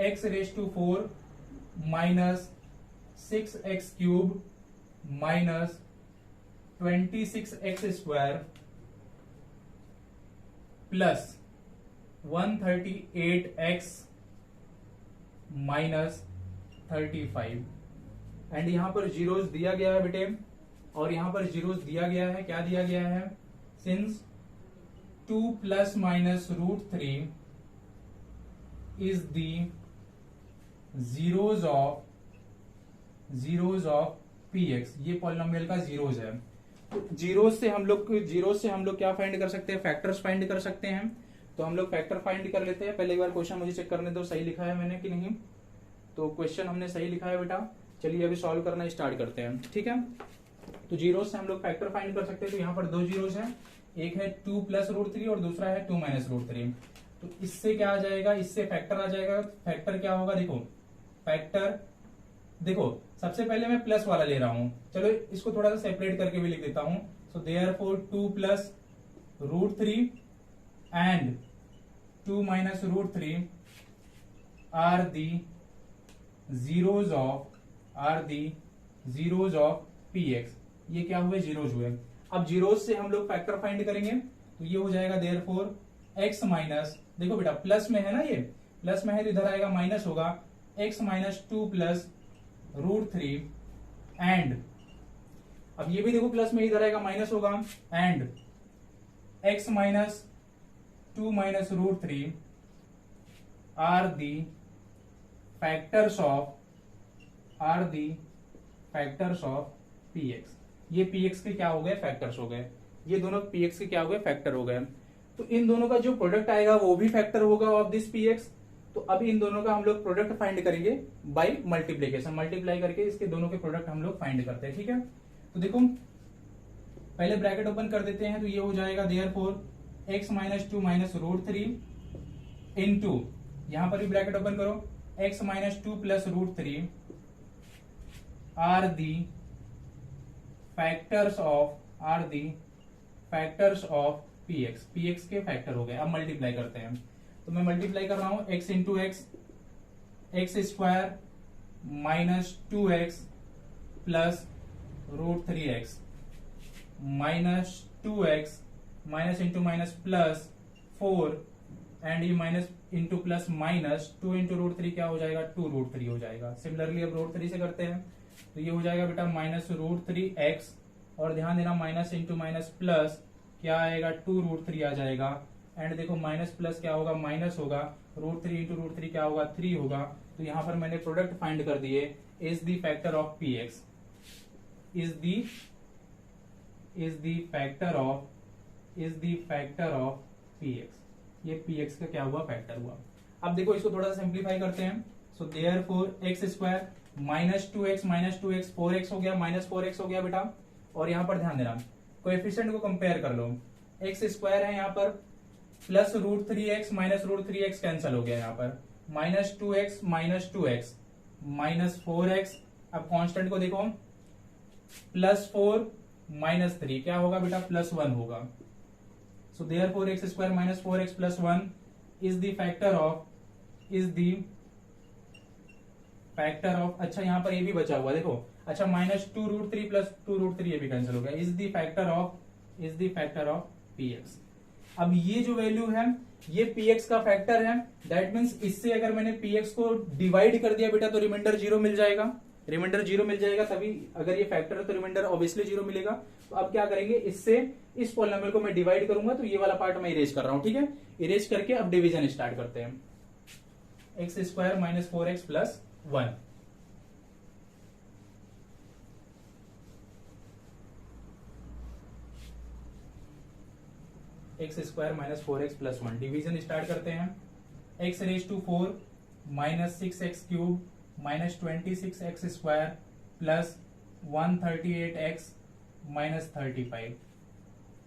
x⁴ minus 6x³ minus 26x² plus 138x -35, and यहां पर zeros दिया गया है बेटे, और यहां पर जीरोस दिया गया है, क्या दिया गया है, since 2 ± √3 is the zeros of px, ये पॉलिनोमियल का जीरोस है। तो जीरोस से हम लोग क्या फाइंड कर सकते हैं, फैक्टर्स फाइंड कर सकते हैं। तो हम लोग फैक्टर फाइंड कर लेते हैं। पहले एक बार क्वेश्चन मुझे चेक करने दो, सही लिखा है मैंने कि नहीं। तो क्वेश्चन हमने सही लिखा है बेटा, चलिए अभी सॉल्व करना स्टार्ट करते हैं। ठीक है, तो जीरोस से हम लोग फैक्टर फाइंड कर सकते हैं। तो यहाँ पर 2 जीरोस हैं, एक है 2 + √3 और दूसरा है 2 - √3। तो इससे क्या आ जाएगा, इससे फैक्टर आ जाएगा। फैक्टर क्या होगा, देखो फैक्टर, देखो सबसे पहले मैं प्लस वाला ले रहा हूं, चलो इसको थोड़ा सा सेपरेट करके भी लिख देता हूं। So therefore 2 + √3 and 2 - √3 are the zeros of P X. ये क्या हुए, जीरोज हुए। अब जीरोज से हम लोग फैक्टर फाइंड करेंगे, तो ये हो जाएगा देयरफॉर एक्स माइनस, देखो बेटा प्लस में है ना, ये प्लस में है तो इधर आएगा माइनस होगा, एक्स माइनस 2 प्लस √3 एंड, अब ये भी देखो प्लस में इधर आएगा माइनस होगा, and X minus 2 minus √3 are the factors of P X. ये पी एक्स के क्या हो गए, फैक्टर्स हो गए। ये दोनों पी एक्स के क्या हो गए, फैक्टर हो गए। तो इन दोनों का जो प्रोडक्ट आएगा वो भी फैक्टर होगा ऑफ दिस पी एक्स। तो अब इन दोनों का हम लोग प्रोडक्ट फाइंड करेंगे बाय मल्टीप्लीकेशन, मल्टीप्लाई करके इसके दोनों के प्रोडक्ट हम लोग फाइंड करते हैं, ठीक है। तो देखो पहले ब्रैकेट ओपन कर देते हैं, तो ये हो जाएगा therefore X minus 2 minus √3 into, यहां पर भी ब्रैकेट ओपन करो, X minus 2 plus √3 are the factors of P X. P X के फैक्टर हो गए। अब मल्टीप्लाई करते हैं, तो मैं मल्टीप्लाई कर रहा हूं x into x, x square minus 2x plus √3x minus 2x minus into minus plus 4 and ये minus into plus minus 2 into √3 क्या हो जाएगा, 2√3 हो जाएगा। सिमिलरली अब √3 से करते हैं, तो ये हो जाएगा बेटा माइनस √3x, और ध्यान देना माइनस इंटू माइनस प्लस क्या आएगा, 2√3 आ जाएगा। एंड देखो माइनस प्लस क्या होगा, माइनस होगा, √3 इंटू √3 क्या होगा, 3 होगा। तो यहां पर मैंने प्रोडक्ट फाइंड कर दिए, is the factor of P x, is the factor of P X. ये पी एक्स का क्या हुआ, फैक्टर हुआ। अब देखो इसको थोड़ा सा सिंप्लीफाई करते हैं। So therefore x square minus 2x 4x हो गया, माइनस 4x हो गया बेटा। और यहां पर ध्यान देना कोएफिशिएंट को कंपेयर कर लो, एक्स स्क्वायर है यहाँ पर, plus √3x minus √3x cancel हो गया यहाँ पर, माइनस 2x माइनस 4x। अब कांस्टेंट को देखो, प्लस 4 माइनस 3 क्या होगा बेटा, प्लस 1 होगा। So therefore x square minus 4x plus 1 is the factor of, अच्छा यहाँ पर ये भी बचा हुआ देखो, अच्छा माइनस 2√3 प्लस 2√3 ये भी कैंसिल हो गया, is the factor of P x. अब ये जो वैल्यू है ये पी एक्स का फैक्टर है, दैट मीन्स इससे अगर मैंने पी एक्स को डिवाइड कर दिया बेटा तो रिमाइंडर 0 मिल जाएगा, तभी अगर ये फैक्टर है तो रिमाइंडर ऑब्वियसली 0 मिलेगा। तो अब क्या करेंगे, इससे इस पॉलिनोमियल को मैं डिवाइड करूंगा, तो ये वाला पार्ट मैं इरेज कर रहा हूं, ठीक है। इरेज करके अब डिवीजन स्टार्ट करते हैं, X square minus 4x plus 1, X square minus 4x plus 1, division start करते हैं। x raise to 4 minus 6x cube minus 26x square plus 138x minus 35,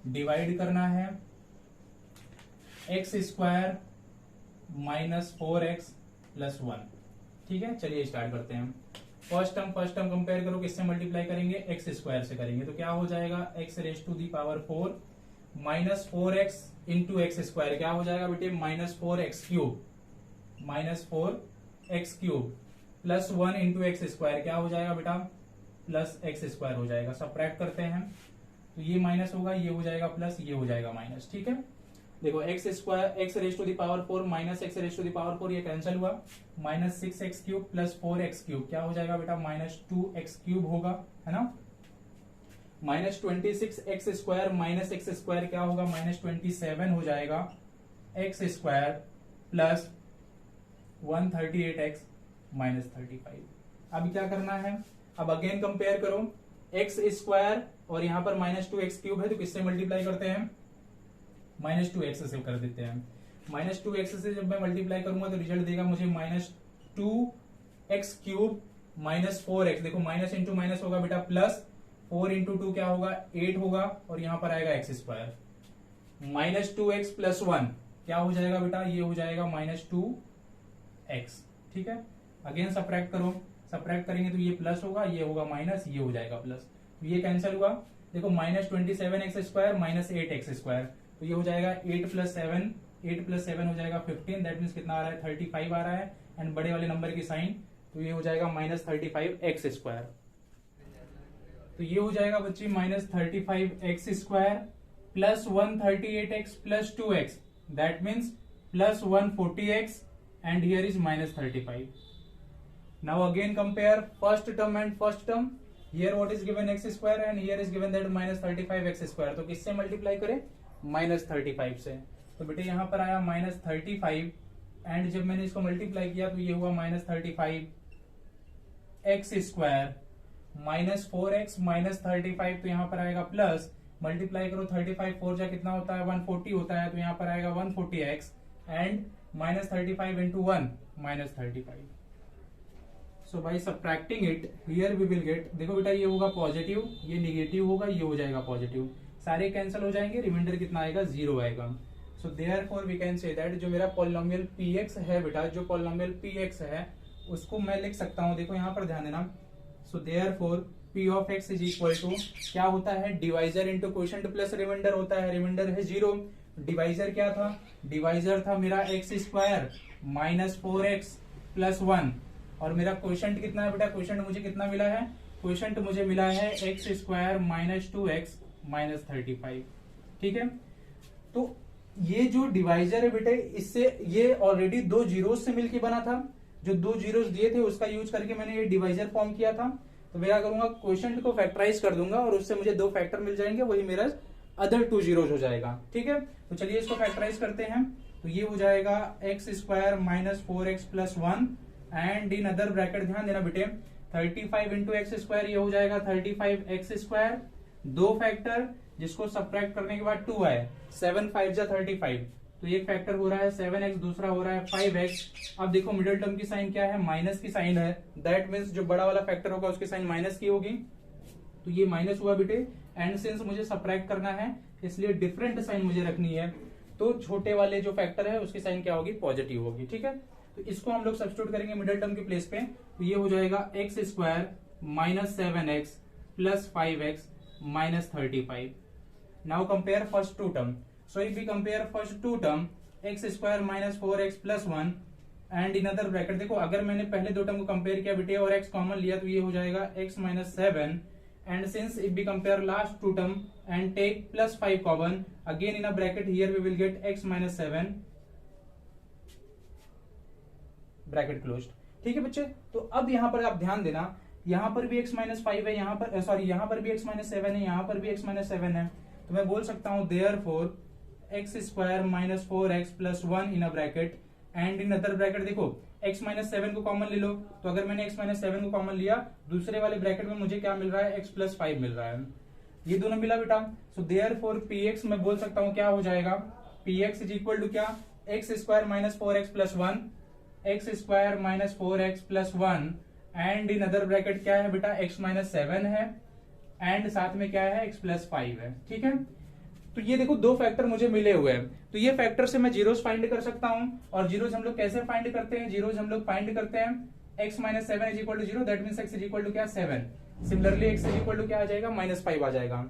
divide करना है x square minus 4x plus 1, ठीक है। चलिए start करते हैं। First term compare करो, किससे मल्टीप्लाई करेंगे, एक्स स्क्वायर से करेंगे, तो क्या हो जाएगा, X raise to the power 4 minus 4x into X square क्या हो जाएगा बेटे, minus 4x cube plus 1 into X square क्या हो जाएगा बेटा, प्लस एक्स स्क्वायर हो जाएगा। सब्ट्रैक्ट करते हैं, तो ये माइनस होगा, ये हो जाएगा प्लस, ये हो जाएगा माइनस, ठीक है। देखो X square X raise to the power 4 minus X raise to the power 4 ये कैंसिल हुआ, minus 6x cube plus 4x cube क्या हो जाएगा बेटा, माइनस 2x क्यूब होगा, है ना। Minus 26x square minus x square क्या होगा, माइनस 27 हो जाएगा, x square plus 138x minus 35। अब क्या करना है, अब अगेन कंपेयर करो, एक्स स्क्वायर और यहां पर माइनस 2x क्यूब है, तो किससे मल्टीप्लाई करते हैं, माइनस 2x से कर देते हैं। माइनस 2x से जब मैं मल्टीप्लाई करूंगा तो रिजल्ट देगा मुझे minus 2x cube minus 4x, देखो माइनस इंटू माइनस होगा बेटा प्लस 4 इंटू 2 क्या होगा, 8 होगा, और यहां पर आएगा x square, minus 2x plus 1 क्या हो जाएगा बेटा, ये हो जाएगा माइनस 2x, ठीक है। अगेन सब्ट्रैक्ट करो, सब्ट्रैक्ट करेंगे तो ये प्लस होगा, ये होगा माइनस, ये हो जाएगा प्लस, तो ये कैंसिल हुआ। देखो minus 27x square minus 8x square, तो ये हो जाएगा 8 प्लस 7 हो जाएगा 15, दैट मीन्स कितना आ रहा है, 35 आ रहा है। एंड बड़े वाले नंबर की साइन तो ये हो जाएगा -35x²। तो ये हो जाएगा बच्ची -35x² plus 138x plus 2x, that means plus 140x and here is -35. Now again compare first term and first term. Here what is given x² and here is given that -35x²। तो किससे multiply करें? -35 से। तो बेटे यहां पर आया -35 and जब मैंने इसको मल्टीप्लाई किया तो ये हुआ -35x² -4x -35, तो यहां पर आएगा प्लस, मल्टीप्लाई करो 35 4 जा कितना होता है 140 होता है, तो यहां पर आएगा 140x and -35 into 1 -35। So by subtracting it here we will get, देखो बेटा ये होगा पॉजिटिव, ये निगेटिव होगा, ये हो जाएगा पॉजिटिव, सारे कैंसिल हो जाएंगे, रिमाइंडर कितना आएगा 0 आएगा। So therefore we can say that जो मेरा पॉलिनोमियल px है बेटा, जो पॉलिनोमियल px है उसको मैं लिख सकता हूं, देखो यहां पर ध्यान देना। So therefore p of x is equal to क्या होता है, divisor into quotient plus remainder होता है, रिमाइंडर है 0, डिवाइजर क्या था, डिवाइजर था मेरा x² -4x प्लस 1 और मेरा क्वोशिएंट कितना है बेटा, क्वोशिएंट मुझे कितना मिला है, क्वोशिएंट मुझे मिला है x² -2x -35। ठीक है, तो ये जो डिवाइजर है बेटे, इससे ये ऑलरेडी 2 जीरोस से मिलकर बना था, जो 2 जीरोस दिए थे उसका यूज करके मैंने ये डिवाइजर फॉर्म किया था। तो मैं क्या करूंगा, क्वोशिएंट को फैक्टराइज कर दूंगा और उससे मुझे 2 फैक्टर मिल जाएंगे, वही मेरा अदर 2 जीरोस हो जाएगा। ठीक है, तो चलिए इसको फैक्टराइज करते हैं। तो ये हो जाएगा x² -4x plus 1 and in other bracket, ध्यान देना बेटे 35 इंटू x², ये हो जाएगा 35x², 2 फैक्टर जिसको सब्ट्रैक्ट करने के बाद 2 आए, 7 5 जा 35, तो एक फैक्टर हो रहा है 7x, दूसरा हो रहा है 5x। अब देखो मिडिल टर्म की साइन क्या है, माइनस की साइन है, दैट मीन्स जो बड़ा वाला फैक्टर होगा उसकी साइन माइनस की होगी, तो ये माइनस हुआ बेटे। एंड सिंस मुझे सब्ट्रैक्ट करना है इसलिए डिफरेंट साइन मुझे रखनी है, तो छोटे वाले जो फैक्टर है उसकी साइन क्या होगी, पॉजिटिव होगी। ठीक है, तो इसको हम लोग सब्स्टिट्यूट करेंगे मिडिल टर्म के प्लेस पे, तो ये हो जाएगा x² -7x plus 5x -35। Now compare first 2 term. So if we compare first 2 term x² -4x plus 1 and in other bracket, देखो अगर मैंने पहले 2 टर्म को कंपेयर किया बेटे और x कॉमन लिया तो ये हो जाएगा x -7 and since if we compare last 2 term and take plus 5 common, again in a bracket here we will get x -7 bracket closed. ठीक है बच्चे, तो अब यहां पर आप ध्यान देना, यहां पर भी x -5 है, यहां पर सॉरी यहां पर भी x -7 है, यहां पर भी x -7 है, तो मैं बोल सकता हूं therefore x² -4x plus 1 in a bracket and in other bracket, देखो x -7 को कॉमन ले लो, तो अगर मैंने x -7 को कॉमन लिया दूसरे वाले ब्रैकेट में मुझे क्या मिल रहा है, x + 5 मिल रहा है, ये दोनों मिला बेटा। सो देयरफॉर px मैं बोल सकता हूं क्या हो जाएगा, px इज इक्वल टू क्या, x² -4x plus 1, x² -4x plus 1 and in other bracket क्या है बेटा, x -7 है एंड साथ में क्या है, x + 5 है। ठीक है, तो ये देखो 2 फैक्टर मुझे मिले हुए हैं, तो ये फैक्टर से मैं जीरोस फाइंड कर सकता हूं, और जीरोस हम लोग कैसे फाइंड करते हैं, जीरोस हम लोग फाइंड करते हैं x -7 is equal to 0, that means x is equal to क्या, 7। Similarly x is equal to क्या आ जाएगा, -5 आ जाएगा।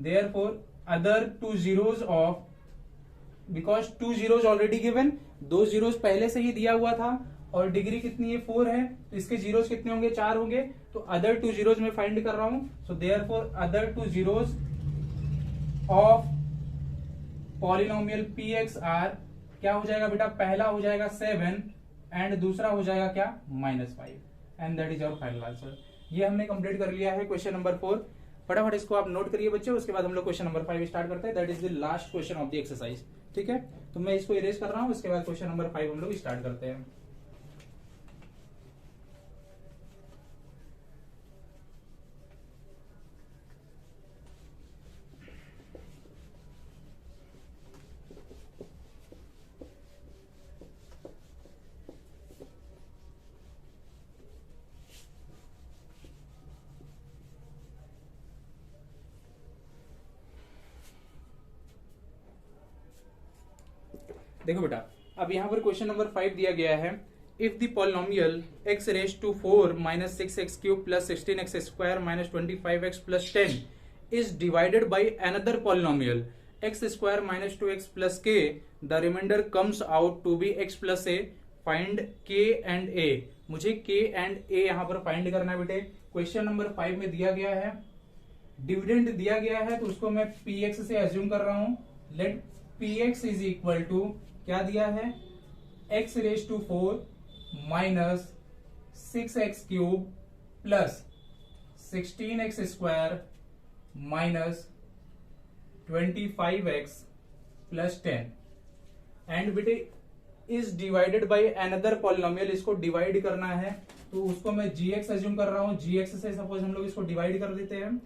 Therefore other 2 zeros of, because 2 zeros already given, 2 zeros पहले से ही दिया हुआ था और डिग्री कितनी है 4 है, तो इसके जीरोस कितने होंगे, 4 होंगे, तो अदर 2 जीरोस में फाइंड कर रहा हूं। So therefore other 2 zeros of polynomial px are, क्या हो जाएगा बेटा, पहला हो जाएगा 7 एंड दूसरा हो जाएगा क्या, -5 and that is our final answer. ये हमने कंप्लीट कर लिया है क्वेश्चन नंबर 4। फटाफट इसको आप नोट करिए बच्चे, उसके बाद हम लोग क्वेश्चन नंबर 5 स्टार्ट करते हैं, that is the last question of the exercise. ठीक है, तो मैं इसको इरेज कर रहा हूं, उसके बाद क्वेश्चन नंबर 5 हम लोग स्टार्ट करते हैं। देखो बेटा, अब यहां पर क्वेश्चन नंबर 5 दिया गया है, if the polynomial x raise to 4 -6x³ plus 16x² -25x plus 10 is divided by another polynomial x² -2x plus k, the remainder comes out to be x plus a find के and ए। मुझे के and ए यहां पर find करना है बेटे। Question number 5 में दिया गया है, डिविडेंड दिया गया है, तो उसको मैं px से एज्यूम कर रहा हूं। Let px is equal to क्या दिया है, x raise to 4 minus 6x cube plus 16x square minus 25x plus 10 and बेटे is divided by another polynomial. इसको डिवाइड करना है तो उसको मैं gx एज्यूम कर रहा हूं। gx से सपोज हम लोग इसको डिवाइड कर देते हैं,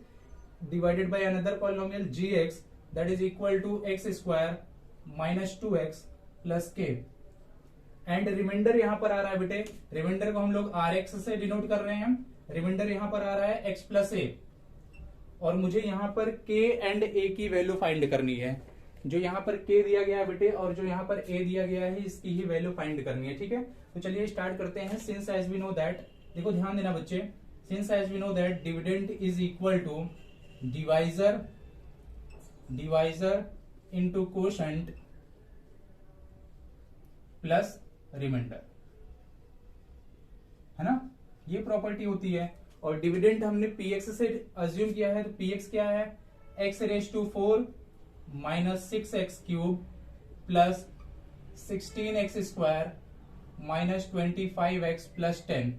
divided by another polynomial gx that is equal to x square minus 2x plus k and remainder यहां पर आ रहा है बेटे, रिमाइंडर को हम लोग rx से डिनोट कर रहे हैं। रिमाइंडर यहां पर आ रहा है x प्लस a और मुझे यहां पर k एंड a की वैल्यू फाइंड करनी है। जो यहाँ पर k दिया गया है बेटे और जो यहाँ पर a दिया गया है इसकी ही वैल्यू फाइंड करनी है। ठीक है, तो चलिए स्टार्ट करते हैं। Since as we know that, देखो ध्यान देना बच्चे, since as we know that dividend is equal to divisor into quotient plus remainder, है ना, ये प्रॉपर्टी होती है। और डिविडेंड हमने px से अज्यूम किया है, तो px क्या है, x raise to 4 minus 6x cube plus 16x square minus 25x plus 10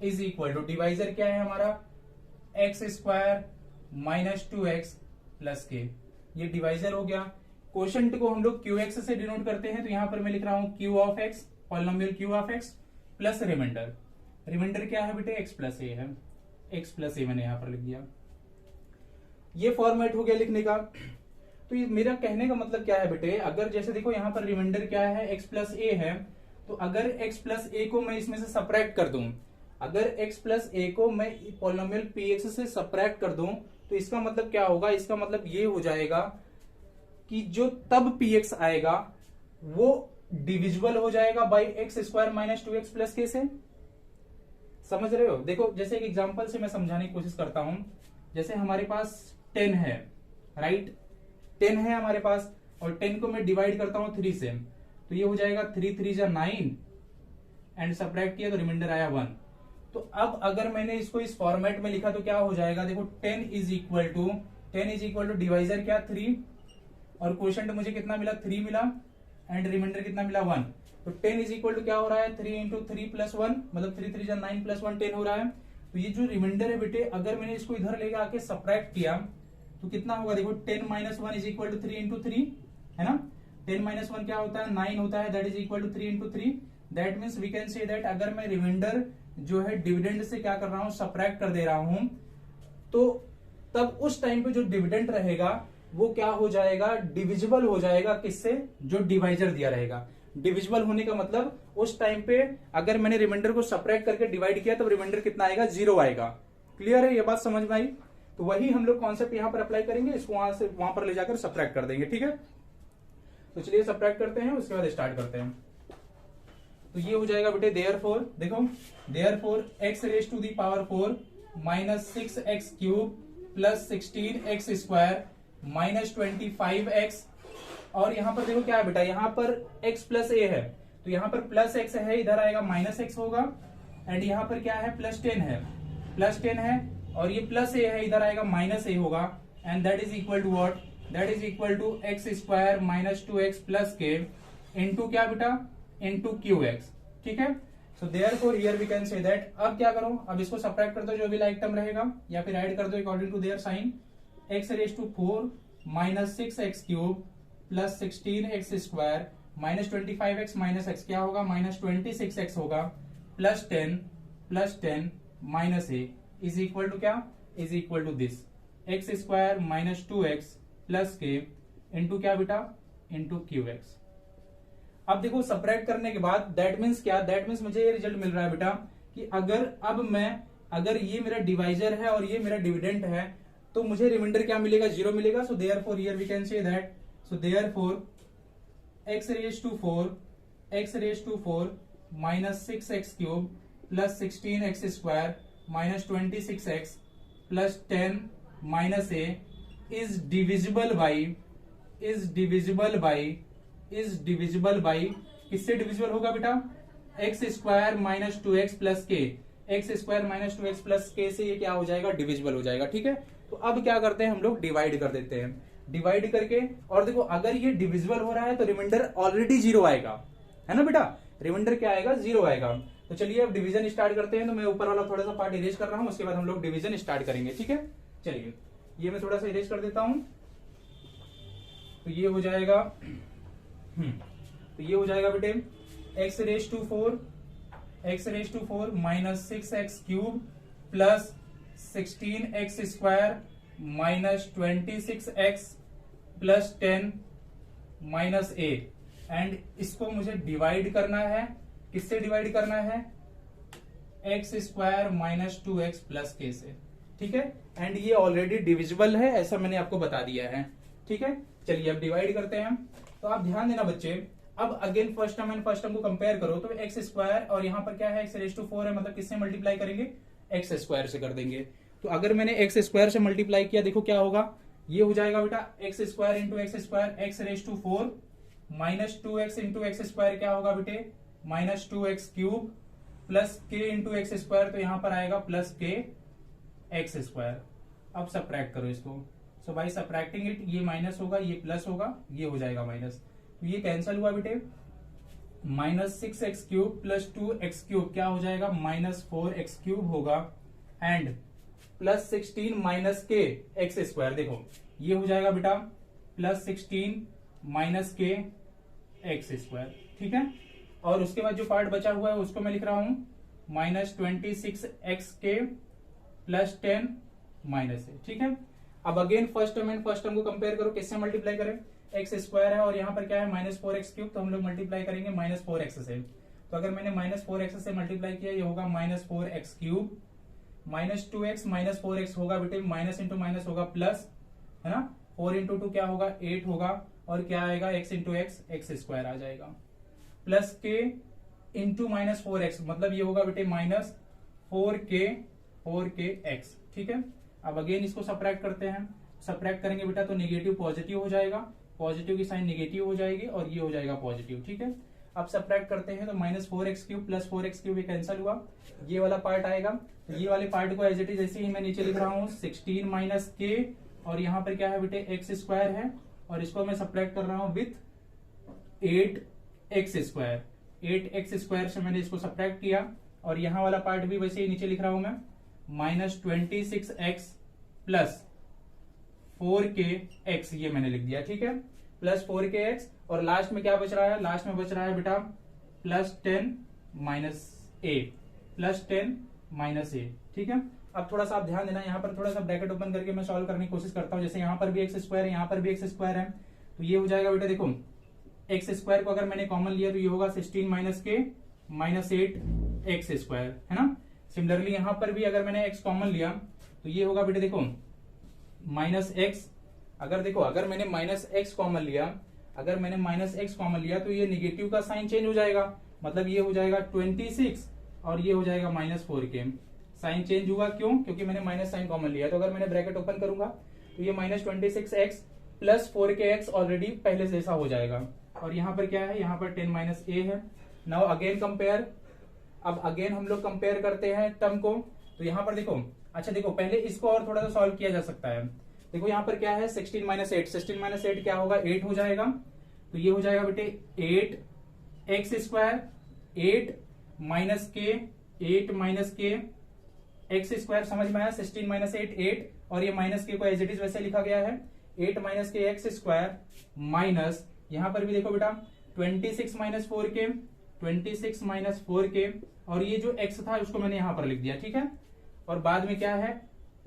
is equal to divisor क्या है हमारा, x square minus 2x plus k, ये डिवाइजर हो गया। कोशेंट को हम लोग qx से डिनोट करते हैं, तो यहां पर मैं लिख रहा हूं q of x, polynomial q of x plus remainder. Remainder क्या है बेटे, x प्लस a है, x प्लस a मैंने यहां पर लिख दिया। ये फॉर्मेट हो गया लिखने का। तो ये मेरा कहने का मतलब क्या है बेटे, अगर जैसे देखो यहाँ पर रिमाइंडर क्या है, x प्लस a है, तो अगर x प्लस a को मैं इसमें से सबट्रैक्ट कर दूं, अगर x प्लस a को मैं पॉलिनोमियल px से सबट्रैक्ट कर दूं, तो इसका मतलब क्या होगा, इसका मतलब ये हो जाएगा कि जो तब px आएगा वो डिविजिबल हो जाएगा by x square minus 2x plus k से। समझ रहे हो? देखो जैसे एक एग्जांपल से मैं समझाने की कोशिश करता हूं। जैसे हमारे पास 10 है, राइट, 10 है हमारे पास, और 10 को मैं डिवाइड करता हूं 3 से, तो ये हो जाएगा 3 3 जा 9 एंड सबट्रैक्ट किया तो रिमाइंडर आया 1। तो अब अगर मैंने इसको इस फॉर्मेट में लिखा तो क्या हो जाएगा, देखो 10 इज इक्वल टू डिवाइजर क्या 3 और क्वोशेंट मुझे कितना मिला 3 मिला एंड रिमाइंडर कितना मिला 1। तो 10 इज इक्वल टू क्या हो रहा है 3 इंटू 3 प्लस 1, मतलब 3 3 जा 9 प्लस 1 10 हो रहा है। तो ये जो रिमाइंडर है बेटे, अगर मैंने इसको इधर लेकर आके सबट्रैक्ट किया तो कितना होगा, देखो 10 minus 1 is equal to 3 into 3, है ना, 10 माइनस 1 क्या होता है 9 होता है, that is equal to 3 into 3। That means we can say that अगर मैं रिमाइंडर जो है डिविडेंड से क्या कर रहा हूं, सबट्रैक्ट कर दे रहा हूं, तो तब उस टाइम पे जो डिविडेंड रहेगा वो क्या हो जाएगा, डिविजिबल हो जाएगा किससे, जो डिवाइजर दिया रहेगा। डिविजिबल होने का मतलब उस टाइम पे अगर मैंने रिमाइंडर को सबट्रैक्ट करके डिवाइड किया तो रिमाइंडर कितना आएगा, 0 आएगा। क्लियर है, ये बात समझ में आई? तो वही हम लोग कॉन्सेप्ट यहां पर अप्लाई करेंगे, इसको वहां से वहां पर ले जाकर सबट्रैक्ट कर देंगे। ठीक है, तो चलिए सबट्रैक्ट करते हैं, उसके बाद स्टार्ट करते हैं। तो ये हो जाएगा बेटे देयरफॉर, देखो therefore x raise to the power 4 minus 6x cube plus 16x square minus 25x, और यहां पर देखो क्या है बेटा, यहां पर x प्लस a है, तो यहां पर प्लस x है, इधर आएगा माइनस x होगा, एंड यहां पर क्या है प्लस 10 है, प्लस 10 है, और ये प्लस a है, इधर आएगा माइनस a होगा, and that is equal to what, that is equal to X square minus 2x plus k into क्या बेटा, इंटू qx। ठीक है, so therefore here we can say that, अब क्या करो, अब इसको सबट्रैक्ट कर दो जो भी लाइक टर्म रहेगा, या फिर ऐड कर दो according to their sign. x raise to 4 minus 6x cube plus 16x square minus 25x minus x क्या होगा, माइनस 26x होगा, plus 10 minus a is equal to क्या, is equal to this x square minus 2x plus k into क्या बेटा, into qx। अब देखो subtract करने के बाद दैट मीन्स क्या, दैट मीन्स मुझे ये रिजल्ट मिल रहा है बेटा कि अगर ये मेरा डिवाइजर है और ये मेरा डिविडेंड है, तो मुझे रिमाइंडर क्या मिलेगा, 0 मिलेगा। So therefore here we can say that, so therefore x raise to 4 minus 6x cube plus 16x square minus 26x plus 10 minus a is divisible by किससे डिविजिबल होगा बेटा, x square minus 2x plus k, x square minus 2x plus k से ये क्या हो जाएगा, divisible हो जाएगा। ठीक है, तो अब क्या करते हैं हम लोग, डिवाइड कर देते हैं। डिवाइड करके, और देखो अगर ये डिविजिबल हो रहा है तो रिमाइंडर ऑलरेडी 0 आएगा, है ना बेटा, रिमाइंडर क्या आएगा, 0 आएगा। तो चलिए अब डिवीजन स्टार्ट करते हैं। तो मैं ऊपर वाला थोड़ा सा पार्ट इरेज कर रहा हूं, उसके बाद हम लोग डिवीजन स्टार्ट करेंगे। ठीक है, चलिए ये मैं थोड़ा सा इरेज कर देता हूं। तो ये हो जाएगा तो ये हो जाएगा बेटे X raise to four minus 6x cube plus 16x square minus 26x plus 10 minus a। And इसको मुझे डिवाइड करना है, किससे डिवाइड करना है, x square minus 2x plus k से। ठीक है, एंड ये ऑलरेडी डिविजिबल है, ऐसा मैंने आपको बता दिया है। ठीक है, चलिए अब डिवाइड करते हैं। तो आप ध्यान देना बच्चे, अब again first term and first term को कंपेयर करो। तो एक्स स्क्वायर और यहाँ पर क्या है, एक्स रेज टू 4 है, मतलब किससे मल्टीप्लाई करेंगे, एक्स स्क्वायर से कर देंगे। तो अगर मैंने एक्स स्क्वायर से मल्टीप्लाई किया, देखो क्या होगा, ये हो जाएगा बेटा x square into X square, X raise to 4 minus 2x into X square क्या होगा बेटे, minus 2x cube plus k into X square, तो यहां पर आएगा प्लस k एक्स स्क्वायर। अब सब्ट्रैक्ट करो इसको। सो बाई सब्ट्रैक्टिंग इट, ये माइनस होगा, ये प्लस होगा, ये हो जाएगा माइनस, तो ये कैंसिल हुआ बेटे। Minus 6x cube plus 2x cube क्या हो जाएगा, माइनस 4x क्यूब होगा, एंड प्लस 16 माइनस के एक्स स्क्वायर, देखो ये हो जाएगा बेटा प्लस 16 माइनस के एक्स स्क्वायर। ठीक है, और उसके बाद जो पार्ट बचा हुआ है उसको मैं लिख रहा हूं माइनस 26x के प्लस 10 माइनस ए। ठीक है, अब again first term and first term को कंपेयर करो, किससे मल्टीप्लाई करें, एक्स स्क्वायर है और यहाँ पर क्या है माइनस 4x क्यूब, तो हम लोग मल्टीप्लाई करेंगे माइनस 4x से। तो अगर मैंने माइनस 4x से मल्टीप्लाई किया, ये होगा minus 4x cube, minus 2x minus 4x होगा बेटे, माइनस इंटू माइनस होगा प्लस, है ना, 4 इंटू 2 क्या होगा, 8 होगा, और क्या आएगा x into x, x square आ जाएगा, प्लस के इंटू माइनस 4x, मतलब ये होगा बेटे माइनस 4k एक्स। ठीक है, अब अगेन इसको सब्ट्रैक्ट करते हैं। सब्ट्रैक्ट करेंगे बेटा तो नेगेटिव पॉजिटिव हो जाएगा, पॉजिटिव की साइन नेगेटिव हो जाएगी, और ये हो जाएगा पॉजिटिव। ठीक है, अब सब्ट्रैक्ट करते हैं तो minus 4x cube plus 4x cube ये कैंसिल हुआ, ये वाला पार्ट आएगा। तो ये वाले पार्ट को एज इट इज ऐसे ही मैं नीचे लिख रहा हूँ 16 माइनस के, और यहाँ पर क्या है बेटे एक्स स्क्वायर है, और इसको मैं सब्ट्रैक्ट कर रहा हूँ with 8x square, 8x square से मैंने इसको सब्ट्रैक्ट किया, और यहाँ वाला पार्ट भी वैसे ही नीचे लिख रहा हूं मैं minus 26x plus 4k x, ये मैंने लिख दिया। ठीक है, प्लस 4k x, और लास्ट में क्या बच रहा है, लास्ट में बच रहा है बेटा प्लस 10 माइनस ए, प्लस 10 माइनस ए। ठीक है, अब थोड़ा सा आप ध्यान देना, यहाँ पर थोड़ा सा ब्रैकेट ओपन करके मैं सॉल्व करने की कोशिश करता हूँ। जैसे यहाँ पर भी एक्स स्क्वायर है, यहाँ पर भी एक्स स्क्वायर है, तो ये हो जाएगा बेटा, देखो एक्स स्क्वायर को अगर मैंने कॉमन लिया तो ये होगा 16 माइनस के माइनस 8 एक्स स्क्वायर, है ना। सिमिलरली यहाँ पर भी अगर मैंने एक्स कॉमन लिया तो ये होगा बेटे, देखो माइनस एक्स, अगर मैंने माइनस एक्स कॉमन लिया, अगर मैंने माइनस एक्स कॉमन लिया तो ये निगेटिव का साइन चेंज हो जाएगा, मतलब ये हो जाएगा 26 और ये हो जाएगा माइनस 4k। साइन चेंज हुआ क्यों, क्योंकि मैंने माइनस साइन कॉमन लिया। तो अगर मैंने ब्रैकेट ओपन करूंगा तो ये minus 26x plus 4kx already पहले से ऐसा हो जाएगा, और यहाँ पर क्या है, यहाँ पर 10 माइनस ए है। नाउ अगेन कंपेयर, अब अगेन हम लोग कंपेयर करते हैं टर्म को। तो यहाँ पर देखो, अच्छा देखो पहले इसको और थोड़ा सा सॉल्व किया जा सकता है। देखो यहाँ पर क्या है 16 माइनस 8, 16 माइनस 8 क्या होगा, 8 हो जाएगा। तो ये हो जाएगा बेटे 8 एक्स स्क्वायर, 8 माइनस के, 8 माइनस के एक्स स्क्वायर, समझ में आया। 16 माइनस 8 8, और ये माइनस के को एज इट इज वैसे लिखा गया है 8 माइनस के एक्स स्क्वायर माइनस, यहाँ पर भी देखो बेटा 26 माइनस 4k, 26 माइनस 4k, और ये जो x था उसको मैंने यहां पर लिख दिया। ठीक है, और बाद में क्या है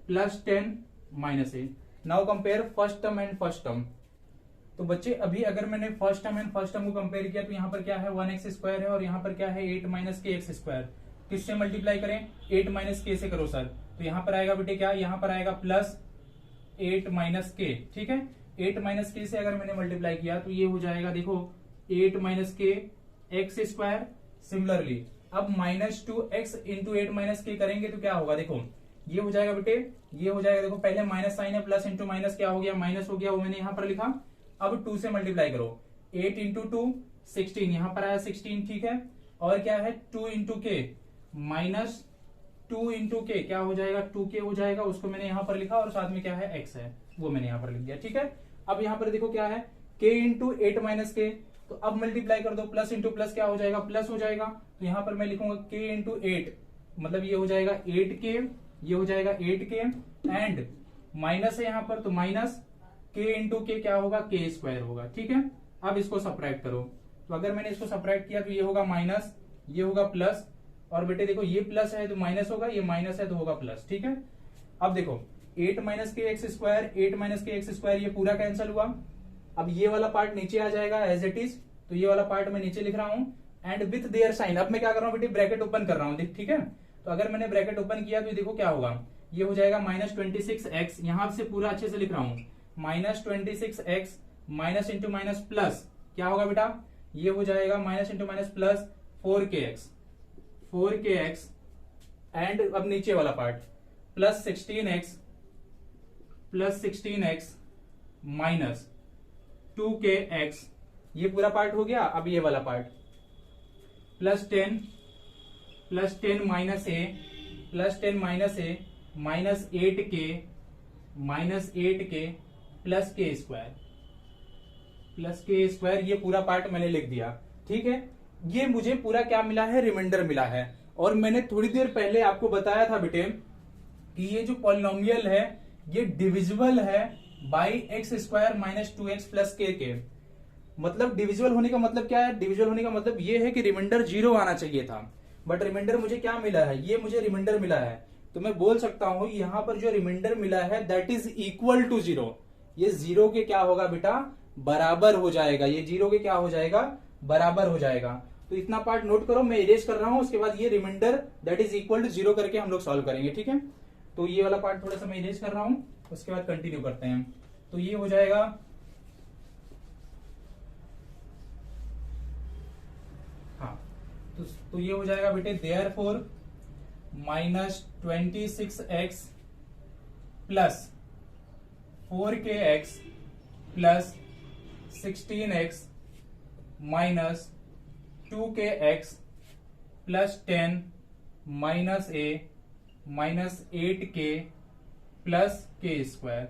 plus 10 minus A. Now compare first term and first term. तो बच्चे अभी अगर मैंने first term and first term को कंपेयर किया तो यहाँ पर क्या है 1x स्क्वायर है, और यहाँ पर क्या है 8 माइनस के एक्स स्क्वायर। किससे मल्टीप्लाई करें, 8 माइनस के से करो सर। तो यहाँ पर आएगा बेटे क्या, यहाँ पर आएगा प्लस 8 माइनस के। ठीक है, 8 माइनस के से अगर मैंने मल्टीप्लाई किया तो ये हो जाएगा देखो 8 माइनस के एक्स स्क्वायर। सिमिलरली अब माइनस 2x इंटू 8 माइनस के करेंगे तो क्या होगा, देखो ये हो जाएगा बेटे, ये हो जाएगा, देखो पहले माइनस साइन है, प्लस इंटू माइनस क्या हो गया, माइनस हो गया, वो मैंने यहाँ पर लिखा। अब 2 से मल्टीप्लाई करो, 8 इंटू 2 16, यहाँ पर आया 16। ठीक है, और क्या है 2 इंटू के माइनस 2 इंटू के क्या हो जाएगा 2k हो जाएगा, उसको मैंने यहां पर लिखा और साथ में क्या है x है वो मैंने यहां पर लिख दिया। ठीक है, अब यहां पर देखो क्या है k इंटू 8 माइनस के, तो अब मल्टीप्लाई कर दो, प्लस इंटू प्लस क्या हो जाएगा प्लस हो जाएगा, तो यहां पर मैं लिखूंगा k इंटू 8 मतलब ये हो जाएगा 8k, ये हो जाएगा 8k एंड माइनस है यहां पर तो माइनस k इंटू के क्या होगा k स्क्वायर होगा। ठीक है, अब इसको सब्ट्रैक्ट करो, तो अगर मैंने इसको सब्ट्रैक्ट किया तो ये होगा माइनस, ये होगा प्लस, और बेटे देखो ये प्लस है तो माइनस होगा, ये माइनस है तो होगा प्लस। ठीक है, अब देखो 8 माइनस के एक्स स्क्वायर 8 माइनस के एक्स स्क्वायर ये पूरा कैंसिल हुआ, अब ये वाला पार्ट नीचे आ जाएगा एज इट इज, तो ये वाला पार्ट मैं नीचे लिख रहा हूं एंड विथ देयर साइन। अब मैं क्या कर रहा हूं बेटे ब्रैकेट ओपन कर रहा हूं, ठीक है, तो अगर मैंने ब्रैकेट ओपन किया तो देखो क्या होगा, ये हो जाएगा माइनस 26x, यहां से पूरा अच्छे से लिख रहा हूं minus 26x minus into minus plus क्या होगा बेटा, ये हो जाएगा minus into minus plus 4kx and अब नीचे वाला part plus 16x minus 2kx, ये पूरा पार्ट हो गया। अब ये वाला पार्ट प्लस 10 माइनस ए minus 8k plus k square, ये पूरा पार्ट मैंने लिख दिया। ठीक है, ये मुझे पूरा क्या मिला है रिमाइंडर मिला है, और मैंने थोड़ी देर पहले आपको बताया था बेटे कि ये जो पॉलिनोमियल है ये डिविजिबल है by x square minus 2x plus के। मतलब डिविजिबल होने का मतलब क्या है, डिविजिबल होने का मतलब ये है कि रिमाइंडर 0 आना चाहिए था, बट रिमाइंडर मुझे क्या मिला है, ये मुझे रिमाइंडर मिला है, तो मैं बोल सकता हूं यहां पर जो रिमाइंडर मिला है दैट इज इक्वल टू 0। ये 0 के क्या होगा बेटा बराबर हो जाएगा, ये 0 के क्या हो जाएगा बराबर हो जाएगा। तो इतना पार्ट नोट करो, मैं इरेज कर रहा हूं, उसके बाद ये remainder that is equal to 0 करके हम लोग सॉल्व करेंगे। ठीक है, तो ये वाला पार्ट थोड़ा सा मैं इरेज कर रहा हूं, उसके बाद कंटिन्यू करते हैं। तो ये हो जाएगा हाँ, तो ये हो जाएगा बेटे therefore minus 26x plus 4kx plus 16x minus 2kx plus 10 minus a minus 8k plus k square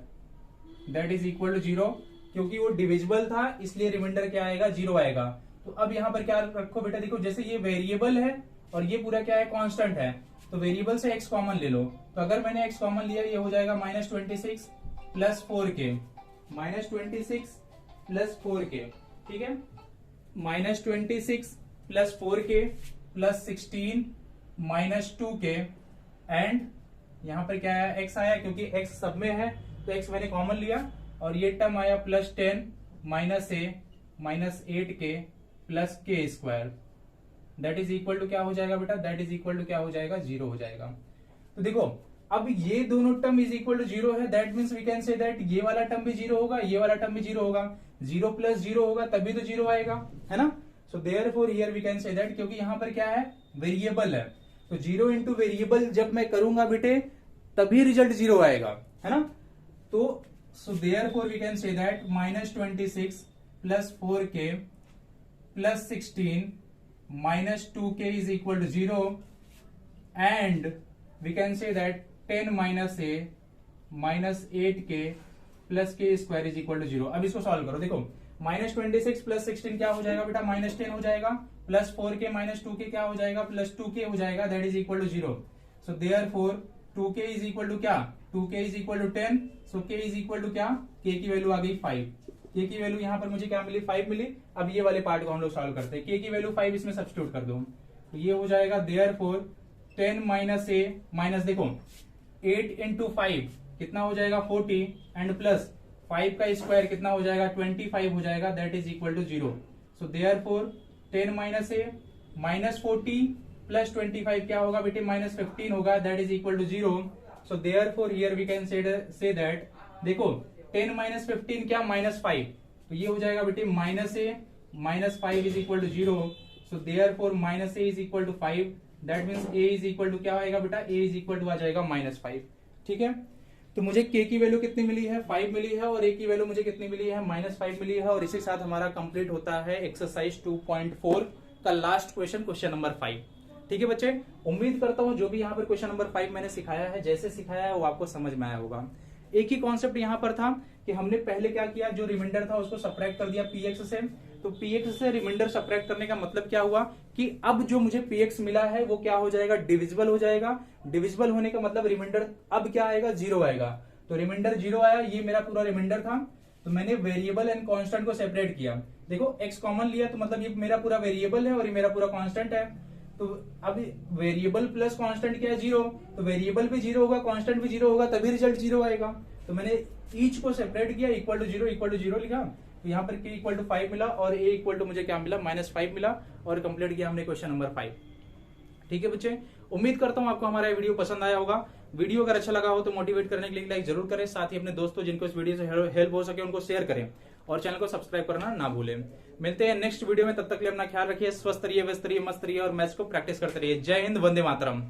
that is equal to 0। क्योंकि वो डिविजिबल था इसलिए रिमाइंडर क्या आएगा 0 आएगा। तो अब यहां पर क्या रखो बेटा, देखो जैसे ये वेरिएबल है और ये पूरा क्या है कांस्टेंट है, तो वेरिएबल से x कॉमन ले लो, तो अगर मैंने x कॉमन लिया ये हो जाएगा minus 26 plus 4k minus 26 plus 4k। ठीक है, minus 26 plus 4k plus 16 minus 2k and यहां पर क्या आया x आया, क्योंकि x सब में है तो x मैंने कॉमन लिया, और ये टर्म आया plus 10 minus a minus 8k plus k square that is equal to क्या हो जाएगा बेटा, दैट इज इक्वल टू क्या हो जाएगा 0 हो जाएगा। तो देखो अब ये दोनों टर्म इज इक्वल टू 0 है, that means we can say that ये वाला टर्म भी 0 होगा, ये वाला टर्म भी 0 होगा, 0 प्लस 0 होगा तभी तो 0 आएगा, है ना। So therefore here we can say that, क्योंकि यहां पर क्या है वेरिएबल है, तो 0 इंटू वेरिएबल जब मैं करूंगा बेटे तभी रिजल्ट 0 आएगा, है ना। तो so therefore we can say that minus 26 plus 4k plus 16 minus 2k is equal to 0 and we can say that 10 minus a minus 8k plus k square is equal to 0। अब इसको solve करो, देखो minus 26 plus 16 क्या हो जाएगा बेटा minus 10 हो जाएगा, प्लस 4k माइनस 2k क्या हो जाएगा प्लस 2k हो जाएगा, that is equal to 0। So therefore 2k is equal to क्या, 2k is equal to 10, so k is equal to क्या, k की वैल्यू आ गई 5, k की वैल्यू यहां पर मुझे क्या मिली 5 मिली। अब ये वाले पार्ट को हम लोग सॉल्व करते हैं, k की वैल्यू 5 इसमें सब्स्टिट्यूट कर दो, तो ये हो जाएगा देयरफॉर 10 माइनस a माइनस देखो 8 इंटू 5 कितना हो जाएगा 40 एंड प्लस 5 का स्क्वायर कितना हो जाएगा 25 हो जाएगा, that is equal to 0। So therefore 10 minus a minus 40 plus 25 क्या होगा बेटे माइनस 15 होगा, that is equal to 0। So therefore here we can say that देखो 10 माइनस 15 क्या माइनस 5, तो ये हो जाएगा बेटे minus a minus 5 is equal to 0। So therefore minus a is equal to 5, that means a is equal to क्या आएगा बेटा, a इज इक्वल टू आ जाएगा माइनस 5। ठीक है, तो मुझे k की वैल्यू कितनी मिली है 5 मिली है, और a की वैल्यू मुझे कितनी मिली है माइनस 5 मिली है, और इसी के साथ हमारा कंप्लीट होता है एक्सरसाइज 2.4 का लास्ट क्वेश्चन, क्वेश्चन नंबर 5। ठीक है बच्चे, उम्मीद करता हूं जो भी यहाँ पर क्वेश्चन नंबर 5 मैंने सिखाया है, जैसे सिखाया है वो आपको समझ में आया होगा। एक ही कॉन्सेप्ट यहाँ पर था कि हमने पहले क्या किया, जो रिमाइंडर था उसको सब्ट्रैक्ट कर दिया px से। तो px से रिमाइंडर सब्ट्रैक्ट करने का मतलब क्या हुआ कि अब जो मुझे px मिला है वो क्या हो जाएगा, डिविजिबल हो जाएगा। डिविजिबल होने का मतलब रिमाइंडर अब क्या आएगा, 0 आएगा। तो रिमाइंडर 0 आया, ये मेरा पूरा रिमाइंडर था। तो मैंने वेरिएबल एंड कांस्टेंट को सेपरेट किया। देखो x कॉमन लिया तो मतलब ये मेरा पूरा वेरिएबल है और ये मेरा पूरा कांस्टेंट है। तो अब वेरिएबल प्लस कांस्टेंट क्या है, 0। तो वेरिएबल भी 0 होगा, कांस्टेंट भी 0 होगा, तभी रिजल्ट 0 आएगा। तो मैंने ईच को सेपरेट किया, इक्वल टू 0 लिखा। तो यहाँ पर k इक्वल टू 5 मिला और a इक्वल टू मुझे क्या मिला, -5 मिला। और कंप्लीट किया हमने क्वेश्चन नंबर 5। ठीक है बच्चे, उम्मीद करता हूं आपको हमारा वीडियो पसंद आया होगा। वीडियो अगर अच्छा लगा हो तो मोटिवेट करने के लिए लाइक जरूर करें, साथ ही अपने दोस्तों जिनको इस वीडियो से हेल्प हो सके उनको शेयर करें और चैनल को सब्सक्राइब करना ना भूलें। मिलते हैं नेक्स्ट वीडियो में, तब तक के लिए अपना ख्याल रखिए, स्वस्थ रहिए, व्यस्त रहिए, मस्त रहिए और मैथ्स को प्रैक्टिस करते रहिए। जय हिंद, वंदे मातरम।